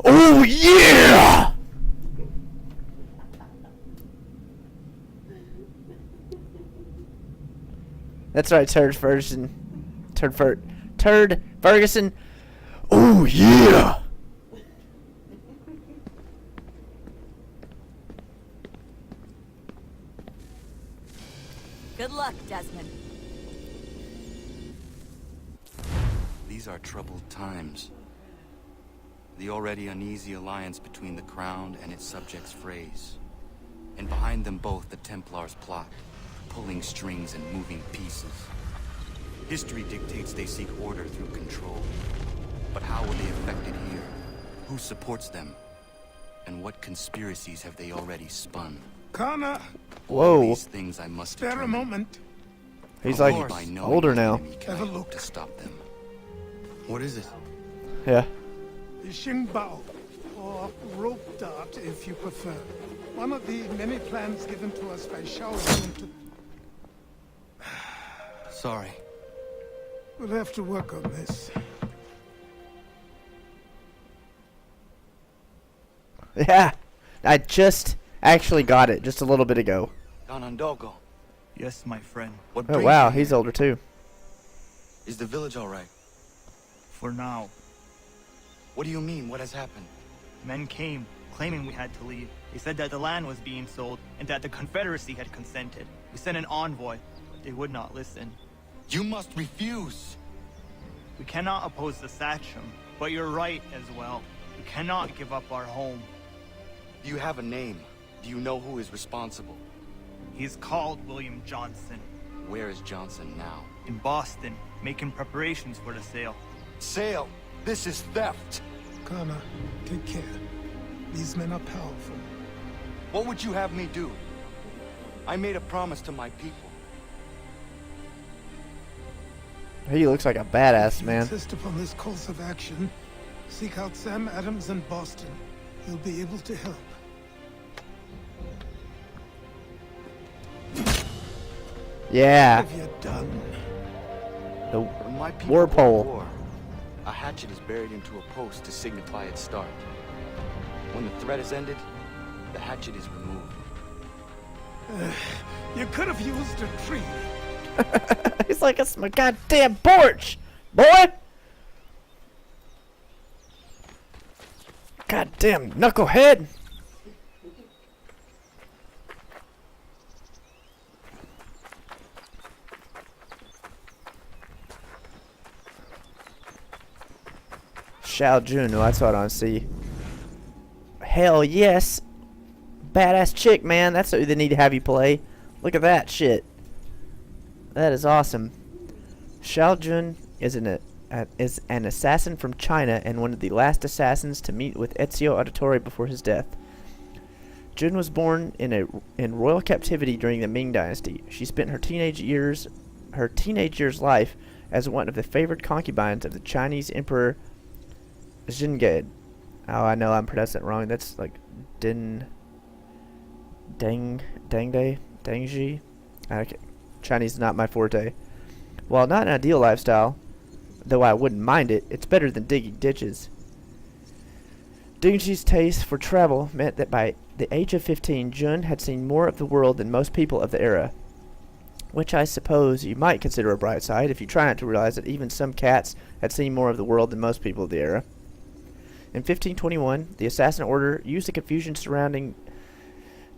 Oh, yeah! That's right, Turd Ferguson. Turd Ferguson. Oh, yeah! Good luck, Desmond. These are troubled times. The already uneasy alliance between the Crown and its subjects frays. And behind them both the Templars plot, pulling strings and moving pieces. History dictates they seek order through control. But how will they affect it here? Who supports them? And what conspiracies have they already spun? Connor! Whoa. These things I must Spare a determine. moment. He's Only like by knowing older now. the enemy can I hope to stop them. What is it? Yeah. The Xingbao, or rope dart if you prefer. One of the many plans given to us by Shao Yun to... Sorry. We'll have to work on this. Yeah. I just actually got it just a little bit ago. Ganondogo. Yes, my friend. What Oh, brings wow. you He's here? older, too. Is the village all right? For now. What do you mean? What has happened? Men came, claiming we had to leave. They said that the land was being sold, and that the Confederacy had consented. We sent an envoy, but they would not listen. You must refuse! We cannot oppose the Sachem, but you're right as well. We cannot give up our home. Do you have a name? Do you know who is responsible? He's called William Johnson. Where is Johnson now? In Boston, making preparations for the sale. Sale! This is theft! Connor, take care. These men are powerful. What would you have me do? I made a promise to my people. He looks like a badass, If you man. insist upon this course of action, seek out Sam Adams in Boston. He'll be able to help. Yeah. What have you done? The When my people war go to pole. war, a hatchet is buried into a post to signify its start. When the threat is ended, the hatchet is removed. You could have used a tree. He's like, it's my goddamn porch, boy. Goddamn knucklehead. Shao Jun, oh, that's what I want to see. Hell yes. Badass chick, man. That's what they need to have you play. Look at that shit. That is awesome. Shao Jun is an assassin from China and one of the last assassins to meet with Ezio Auditore before his death. Jun was born in royal captivity during the Ming Dynasty. She spent her teenage years life as one of the favored concubines of the Chinese Emperor Zhengde. Oh, I know I'm pronouncing it wrong. That's like Dangji. Okay. Chinese is not my forte. While not an ideal lifestyle, though I wouldn't mind it, it's better than digging ditches. Dingji's taste for travel meant that by the age of 15, Jun had seen more of the world than most people of the era. Which I suppose you might consider a bright side if you try not to realize that even some cats had seen more of the world than most people of the era. In 1521, the Assassin Order used the confusion surrounding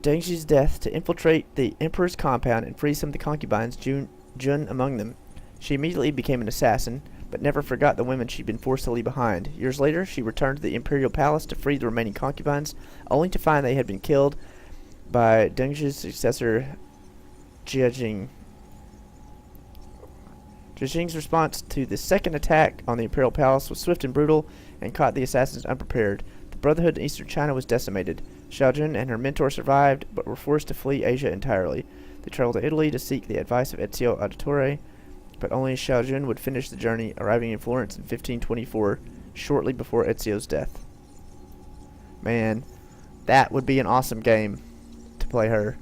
Dengji's death to infiltrate the Emperor's compound and free some of the concubines, Jun among them. She immediately became an assassin, but never forgot the women she'd been forced to leave behind. Years later, she returned to the Imperial Palace to free the remaining concubines, only to find they had been killed by Dengji's successor, Jiajing. Jiajing's response to the second attack on the Imperial Palace was swift and brutal and caught the assassins unprepared. The Brotherhood in eastern China was decimated. Xiaojun and her mentor survived, but were forced to flee Asia entirely. They traveled to Italy to seek the advice of Ezio Auditore, but only Xiaojun would finish the journey, arriving in Florence in 1524, shortly before Ezio's death. Man, that would be an awesome game to play her.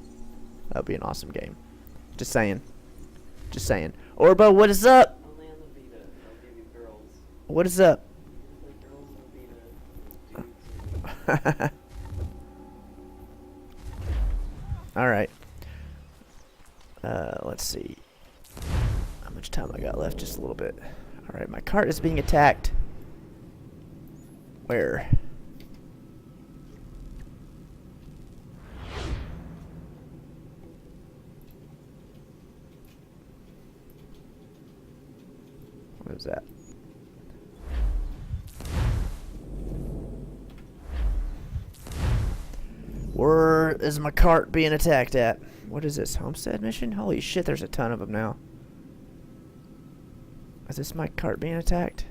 That would be an awesome game. Just saying. Just saying. Orbo, what is up? What is up? Alright. Let's see. How much time I got left? Just a little bit. Alright, my cart is being attacked. Where? What is that? Where is my cart being attacked at? What is this? Homestead mission? Holy shit, there's a ton of them now. Is this my cart being attacked?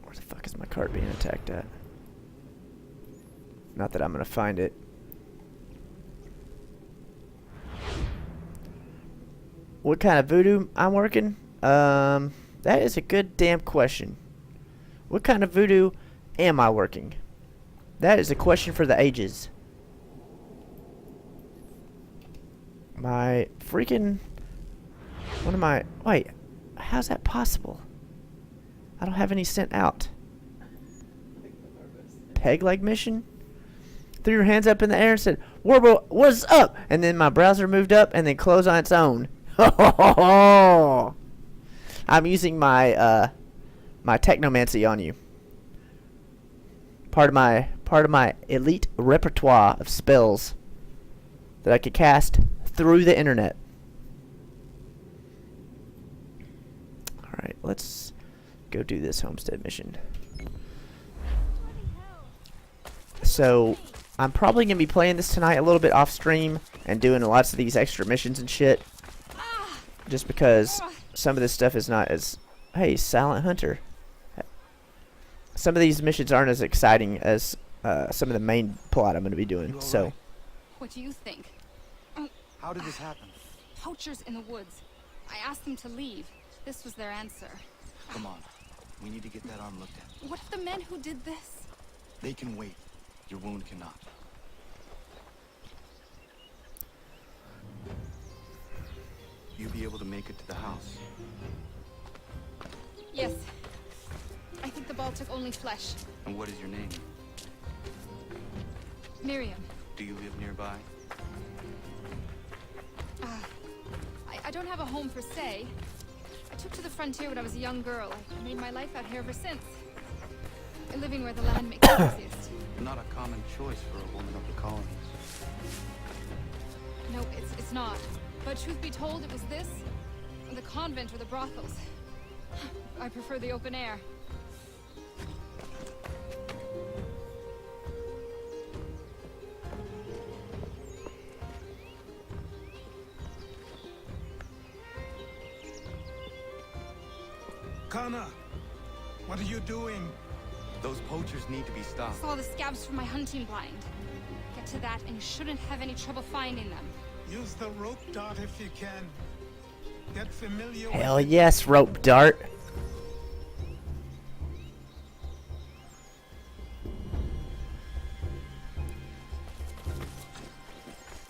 Where the fuck is my cart being attacked at? Not that I'm gonna find it. What kind of voodoo I'm working? That is a good damn question. What kind of voodoo am I working? That is a question for the ages. My freaking... What am I... Wait, how's that possible? I don't have any sent out. Peg leg mission? Threw your hands up in the air and said, Warbo, what's up? And then my browser moved up and then closed on its own. I'm using my my technomancy on you. Part of my elite repertoire of spells that I could cast through the internet. Alright, let's go do this homestead mission. So, I'm probably going to be playing this tonight a little bit off stream and doing lots of these extra missions and shit. Just because some of this stuff is not as... Hey, Silent Hunter. Some of these missions aren't as exciting as some of the main plot I'm going to be doing, so... What do you think? How did this happen? Poachers in the woods. I asked them to leave. This was their answer. Come on. We need to get that arm looked at. What if the men who did this? They can wait. Your wound cannot. You be able to make it to the house? Yes. I think the ball took only flesh. And what is your name? Miriam. Do you live nearby? I don't have a home per se. I took to the frontier when I was a young girl. I made my life out here ever since. Living where the land makes it easiest. Not a common choice for a woman of the colonies. No, it's not. But truth be told, it was this, or the convent or the brothels. I prefer the open air. Kana, what are you doing? Those poachers need to be stopped. Saw the scabs from my hunting blind. Get to that and you shouldn't have any trouble finding them. Use the rope dart if you can. Get familiar Hell with it. yes, rope dart.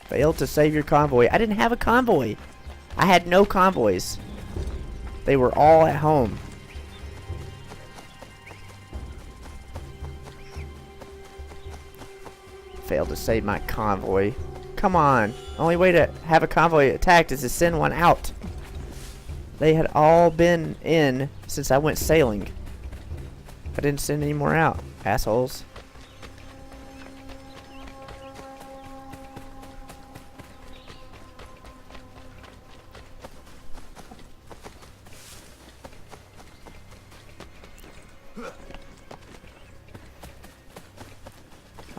Failed to save your convoy. I didn't have a convoy. I had no convoys. They were all at home. Failed to save my convoy. Come on. Only way to have a convoy attacked is to send one out. They had all been in since I went sailing. I didn't send any more out. Assholes.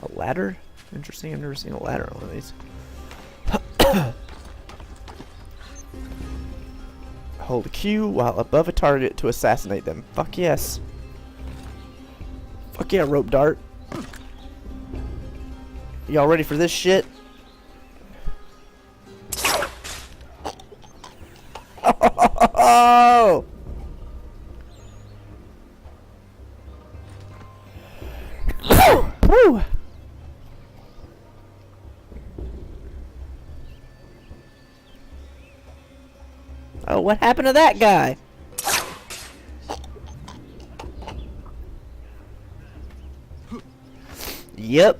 A ladder? Interesting, I've never seen a ladder on one of these. Hold Q while above a target to assassinate them. Fuck yes. Fuck yeah, rope dart. Y'all ready for this shit? Oh! Woo! Oh, what happened to that guy? Yep.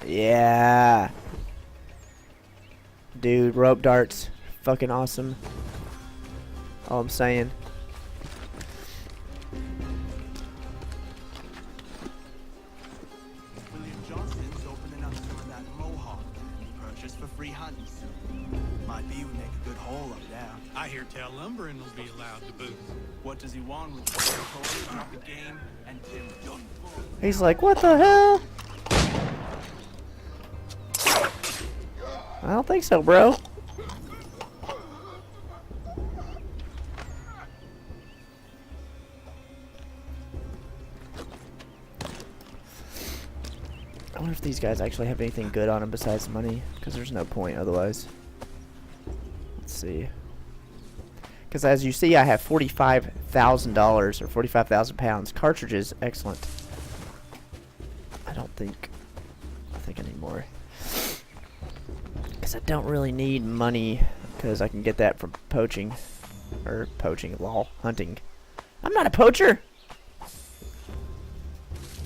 Yeah. Dude, rope darts. Fucking awesome. All I'm saying. William Johnson's opening up some of that Mohawk he purchased for free hunts. Might be we make a good haul up there. I hear tell lumbering will be allowed to boot. What does he want with the territory, the game, and timber? He's like, what the hell? I don't think so, bro. I wonder if these guys actually have anything good on them besides money, because there's no point otherwise. Let's see. Because as you see, I have $45,000 or 45,000 pounds. Cartridges, excellent. I think I need more. Because I don't really need money, because I can get that from poaching. Or poaching, lol, hunting. I'm not a poacher!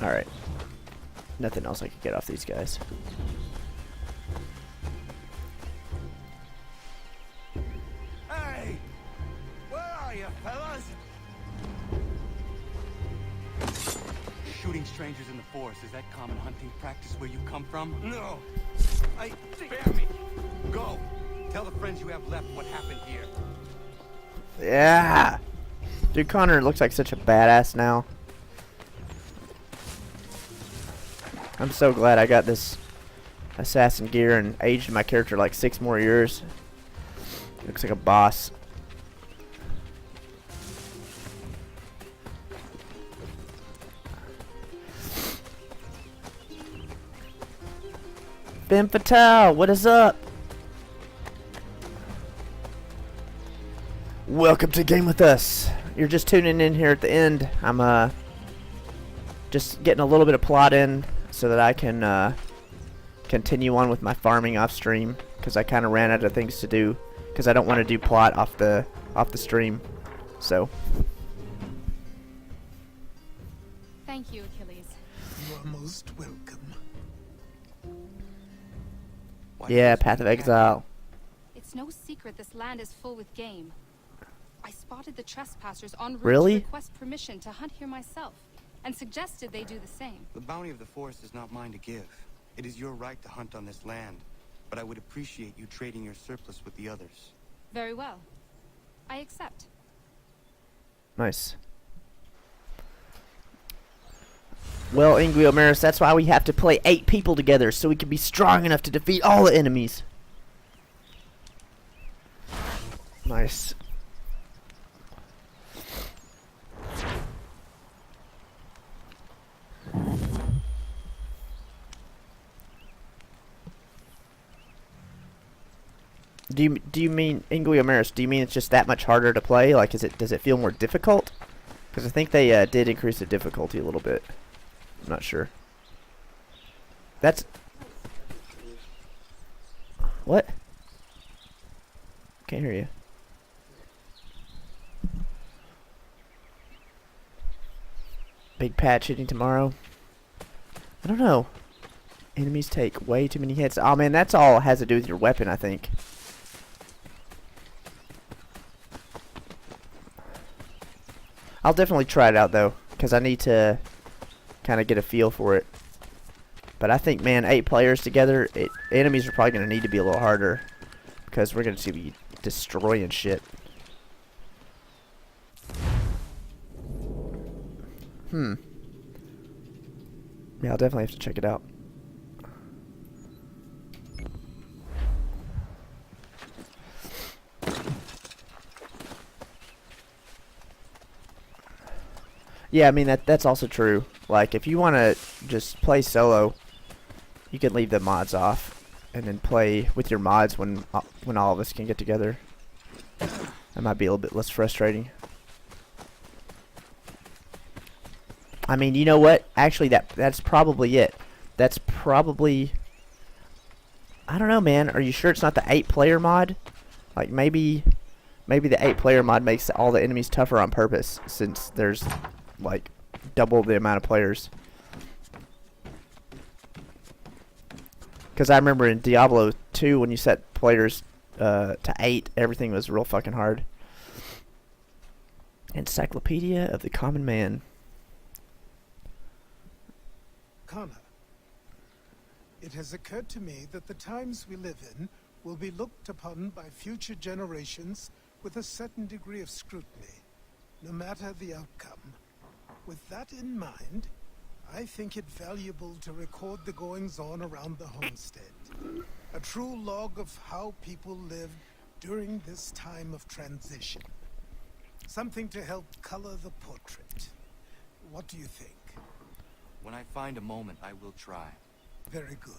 Alright. Nothing else I could get off these guys. Hey! Where are you, fellas? Shooting strangers in the forest, is that common hunting practice where you come from? No. Spare me! Go! Tell the friends you have left what happened here. Yeah! Dude, Connor looks like such a badass now. I'm so glad I got this assassin gear and aged my character like 6 more years. Looks like a boss. Ben Fatale, what is up? Welcome to Game With Us. You're just tuning in here at the end. I'm just getting a little bit of plot in so that I can continue on with my farming off stream, because I kind of ran out of things to do because I don't want to do plot off the stream. So Thank you, Achilles. You are most welcome. yeah, Path of Exile. It's no secret this land is full with game. I spotted the trespassers en route Really? to request permission to hunt here myself, and suggested they do the same. The bounty of the forest is not mine to give. It is your right to hunt on this land, but I would appreciate you trading your surplus with the others. Very well. I accept. Nice. Well, Inguio Maris, that's why we have to play 8 people together, so we can be strong enough to defeat all the enemies. Nice. Do you mean, Inguio Maris, do you mean it's just that much harder to play? Like, does it feel more difficult? Because I think they did increase the difficulty a little bit. I'm not sure. That's... What? Can't hear you. Big patch hitting tomorrow. I don't know. Enemies take way too many hits. Oh man, that's all has to do with your weapon, I think. I'll definitely try it out though, because I need to kind of get a feel for it. But I think, man, 8 players together, enemies are probably going to need to be a little harder, because we're going to be destroying shit. Yeah, I'll definitely have to check it out. Yeah, I mean, that's also true. Like, if you want to just play solo, you can leave the mods off and then play with your mods when all of us can get together. That might be a little bit less frustrating. I mean, you know what? Actually, that's probably it. That's probably... I don't know, man. Are you sure it's not the 8-player mod? Like, maybe the 8-player mod makes all the enemies tougher on purpose, since there's, like, double the amount of players. Because I remember in Diablo 2, when you set players to 8, everything was real fucking hard. Encyclopedia of the Common Man. Connor, it has occurred to me that the times we live in will be looked upon by future generations with a certain degree of scrutiny, no matter the outcome. With that in mind, I think it valuable to record the goings-on around the homestead. A true log of how people lived during this time of transition. Something to help color the portrait. What do you think? When I find a moment, I will try. Very good.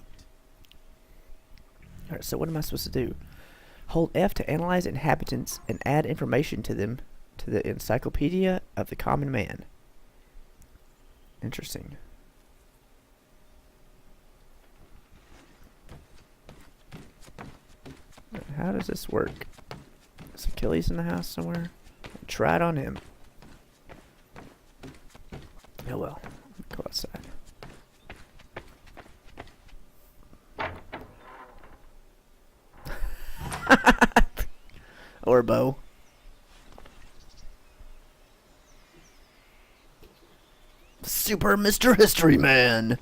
Alright, so what am I supposed to do? Hold F to analyze inhabitants and add information to them to the Encyclopedia of the Common Man. Interesting. How does this work? Is Achilles in the house somewhere? Try it on him. Oh well. Go outside. Or bow. Super Mr. History Man.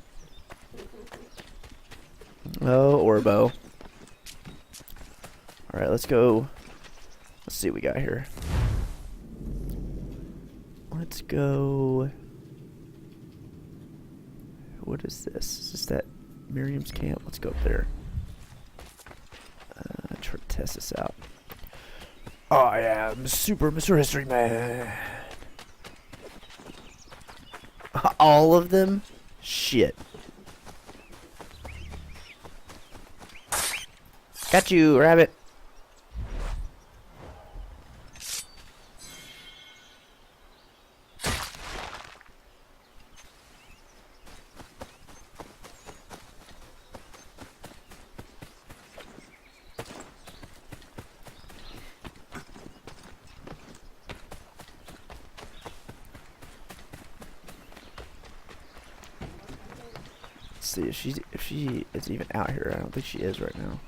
Oh, Orbo. Alright, let's go. Let's see what we got here. Let's go. What is this? Is this that Miriam's camp? Let's go up there. Try to test this out. I am Super Mr. History Man. All of them? Shit. Got you, rabbit. See if she is even out here. I don't think she is right now.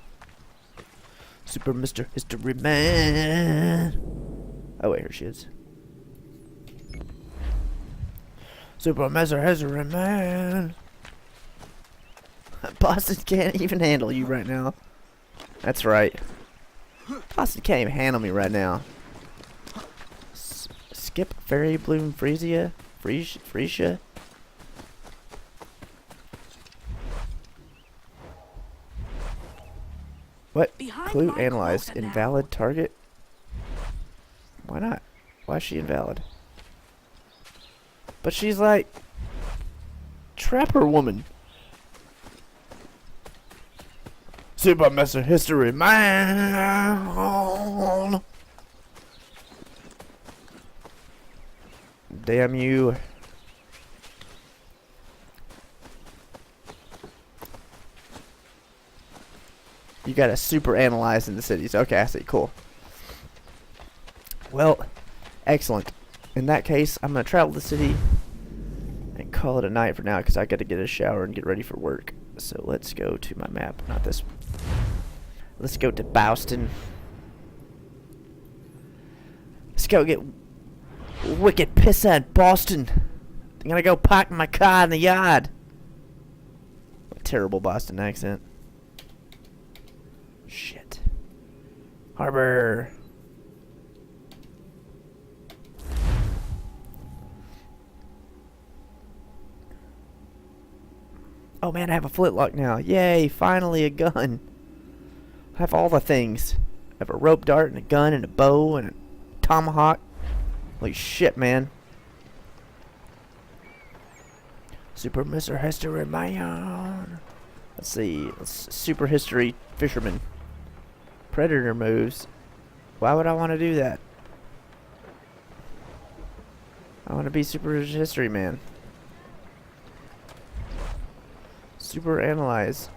Super Mr. History Man. Oh wait, here she is. Super Mr. History Man. Boston can't even handle you right now. That's right. Boston can't even handle me right now. Skip Fairy Bloom Freesia? Freesia? What? Clue analyzed. Invalid target? Why not? Why is she invalid? But she's like... Trapper woman. Super Mr. History Man. Damn you. You gotta super analyze in the cities. Okay, I see. Cool. Well, excellent. In that case, I'm gonna travel the city and call it a night for now because I gotta get a shower and get ready for work. So let's go to my map. Not this one. Let's go to Boston. Let's go get wicked pissa in Boston. I'm gonna go park my car in the yard. A terrible Boston accent. Shit. Harbor. Oh man, I have a flintlock now. Yay, finally a gun. I have all the things. I have a rope dart and a gun and a bow and a tomahawk. Holy shit, man. Super Mr. History Man. Let's see. Super History Fisherman. Predator moves. Why would I want to do that? I want to be Super History Man. Super Analyze.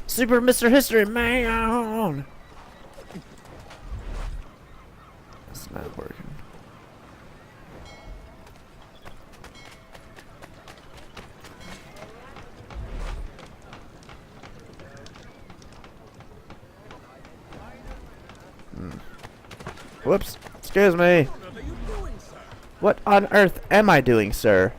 Super Mr. History Man! It's not working. Whoops. Excuse me. What on earth am I doing, sir?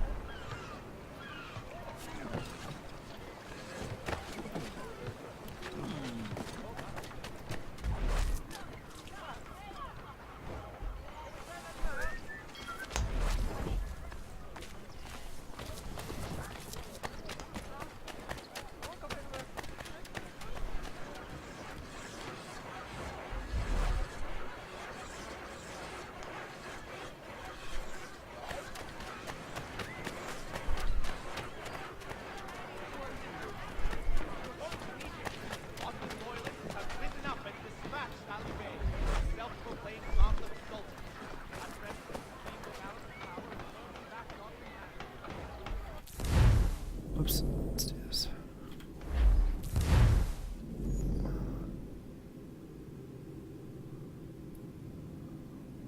Oops. Let's do this.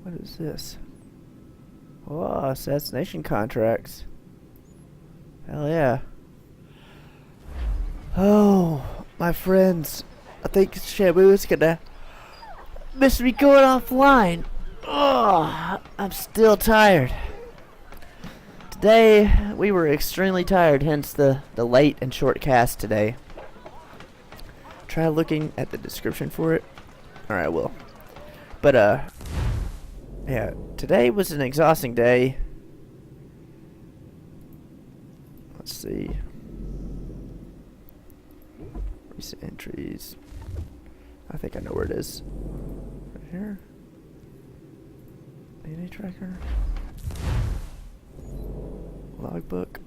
What is this? Oh, assassination contracts. Hell yeah. Oh, my friends. I think Shabu's gonna miss me going offline. Oh, I'm still tired. Today, we were extremely tired, hence the late and short cast today. Try looking at the description for it. Alright, I will. But, yeah, today was an exhausting day. Let's see. Recent entries. I think I know where it is. Right here. DNA tracker. Logbook.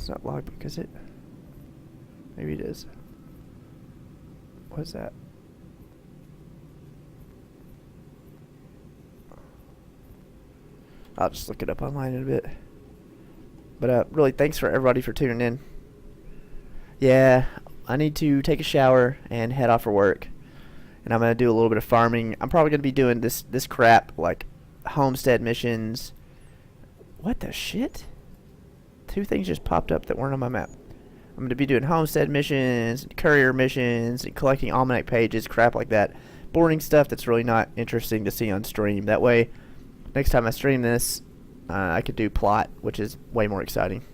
It's not logbook, is it? Maybe it is. What's that? I'll just look it up online in a bit. But really, thanks for everybody for tuning in. Yeah, I need to take a shower and head off for work. And I'm going to do a little bit of farming. I'm probably going to be doing this crap, like homestead missions. What the shit? 2 things just popped up that weren't on my map. I'm going to be doing homestead missions, and courier missions, and collecting almanac pages, crap like that. Boring stuff that's really not interesting to see on stream. That way, next time I stream this, I could do plot, which is way more exciting.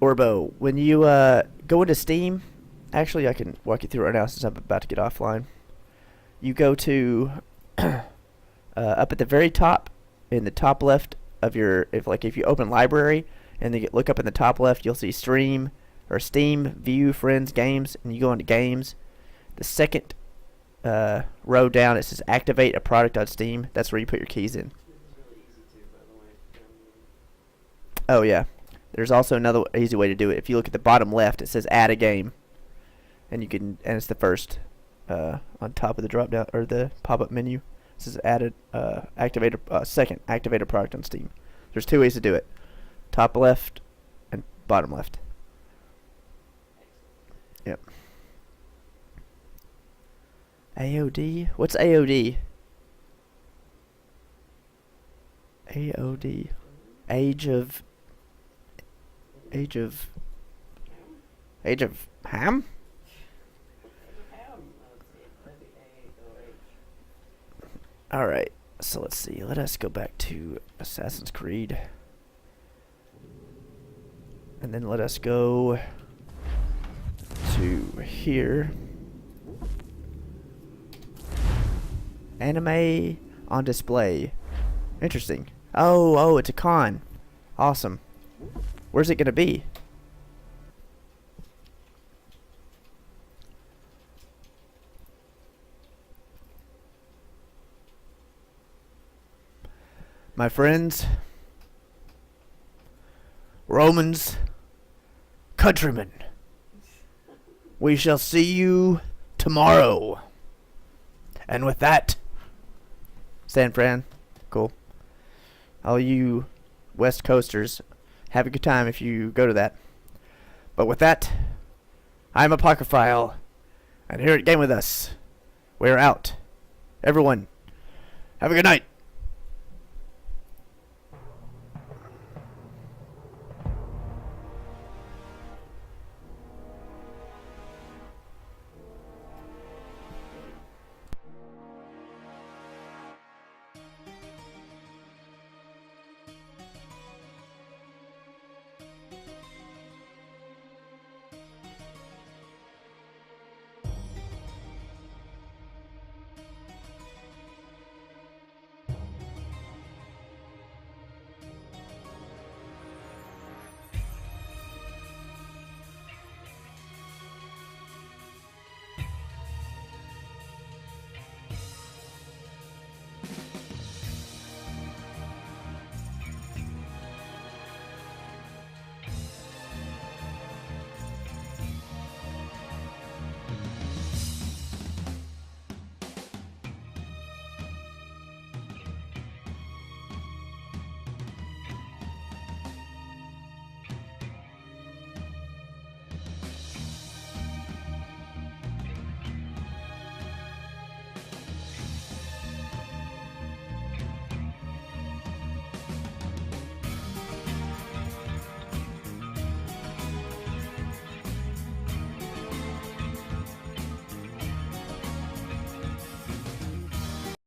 Orbo, when you go into Steam, actually I can walk you through it right now since I'm about to get offline. You go to up at the very top, in the top left of your, if you open library and then look up in the top left, you'll see stream or Steam, view, friends, games, and you go into games. The second row down, it says activate a product on Steam. That's where you put your keys in. Oh yeah, there's also another easy way to do it. If you look at the bottom left, it says add a game, and it's the first on top of the drop down or the pop-up menu. It says activate a product on Steam. There's 2 ways to do it: top left and bottom left. Yep. AOD? What's AOD? AOD. Age of Ham? Alright, so let's see. Let us go back to Assassin's Creed. And then let us go to here. Anime on display. Interesting. Oh, it's a con. Awesome. Where's it gonna be? My friends, Romans, countrymen, we shall see you tomorrow. And with that, San Fran, cool. All you West Coasters, have a good time if you go to that. But with that, I'm Apocryphile, and here at Game With Us, we're out. Everyone, have a good night.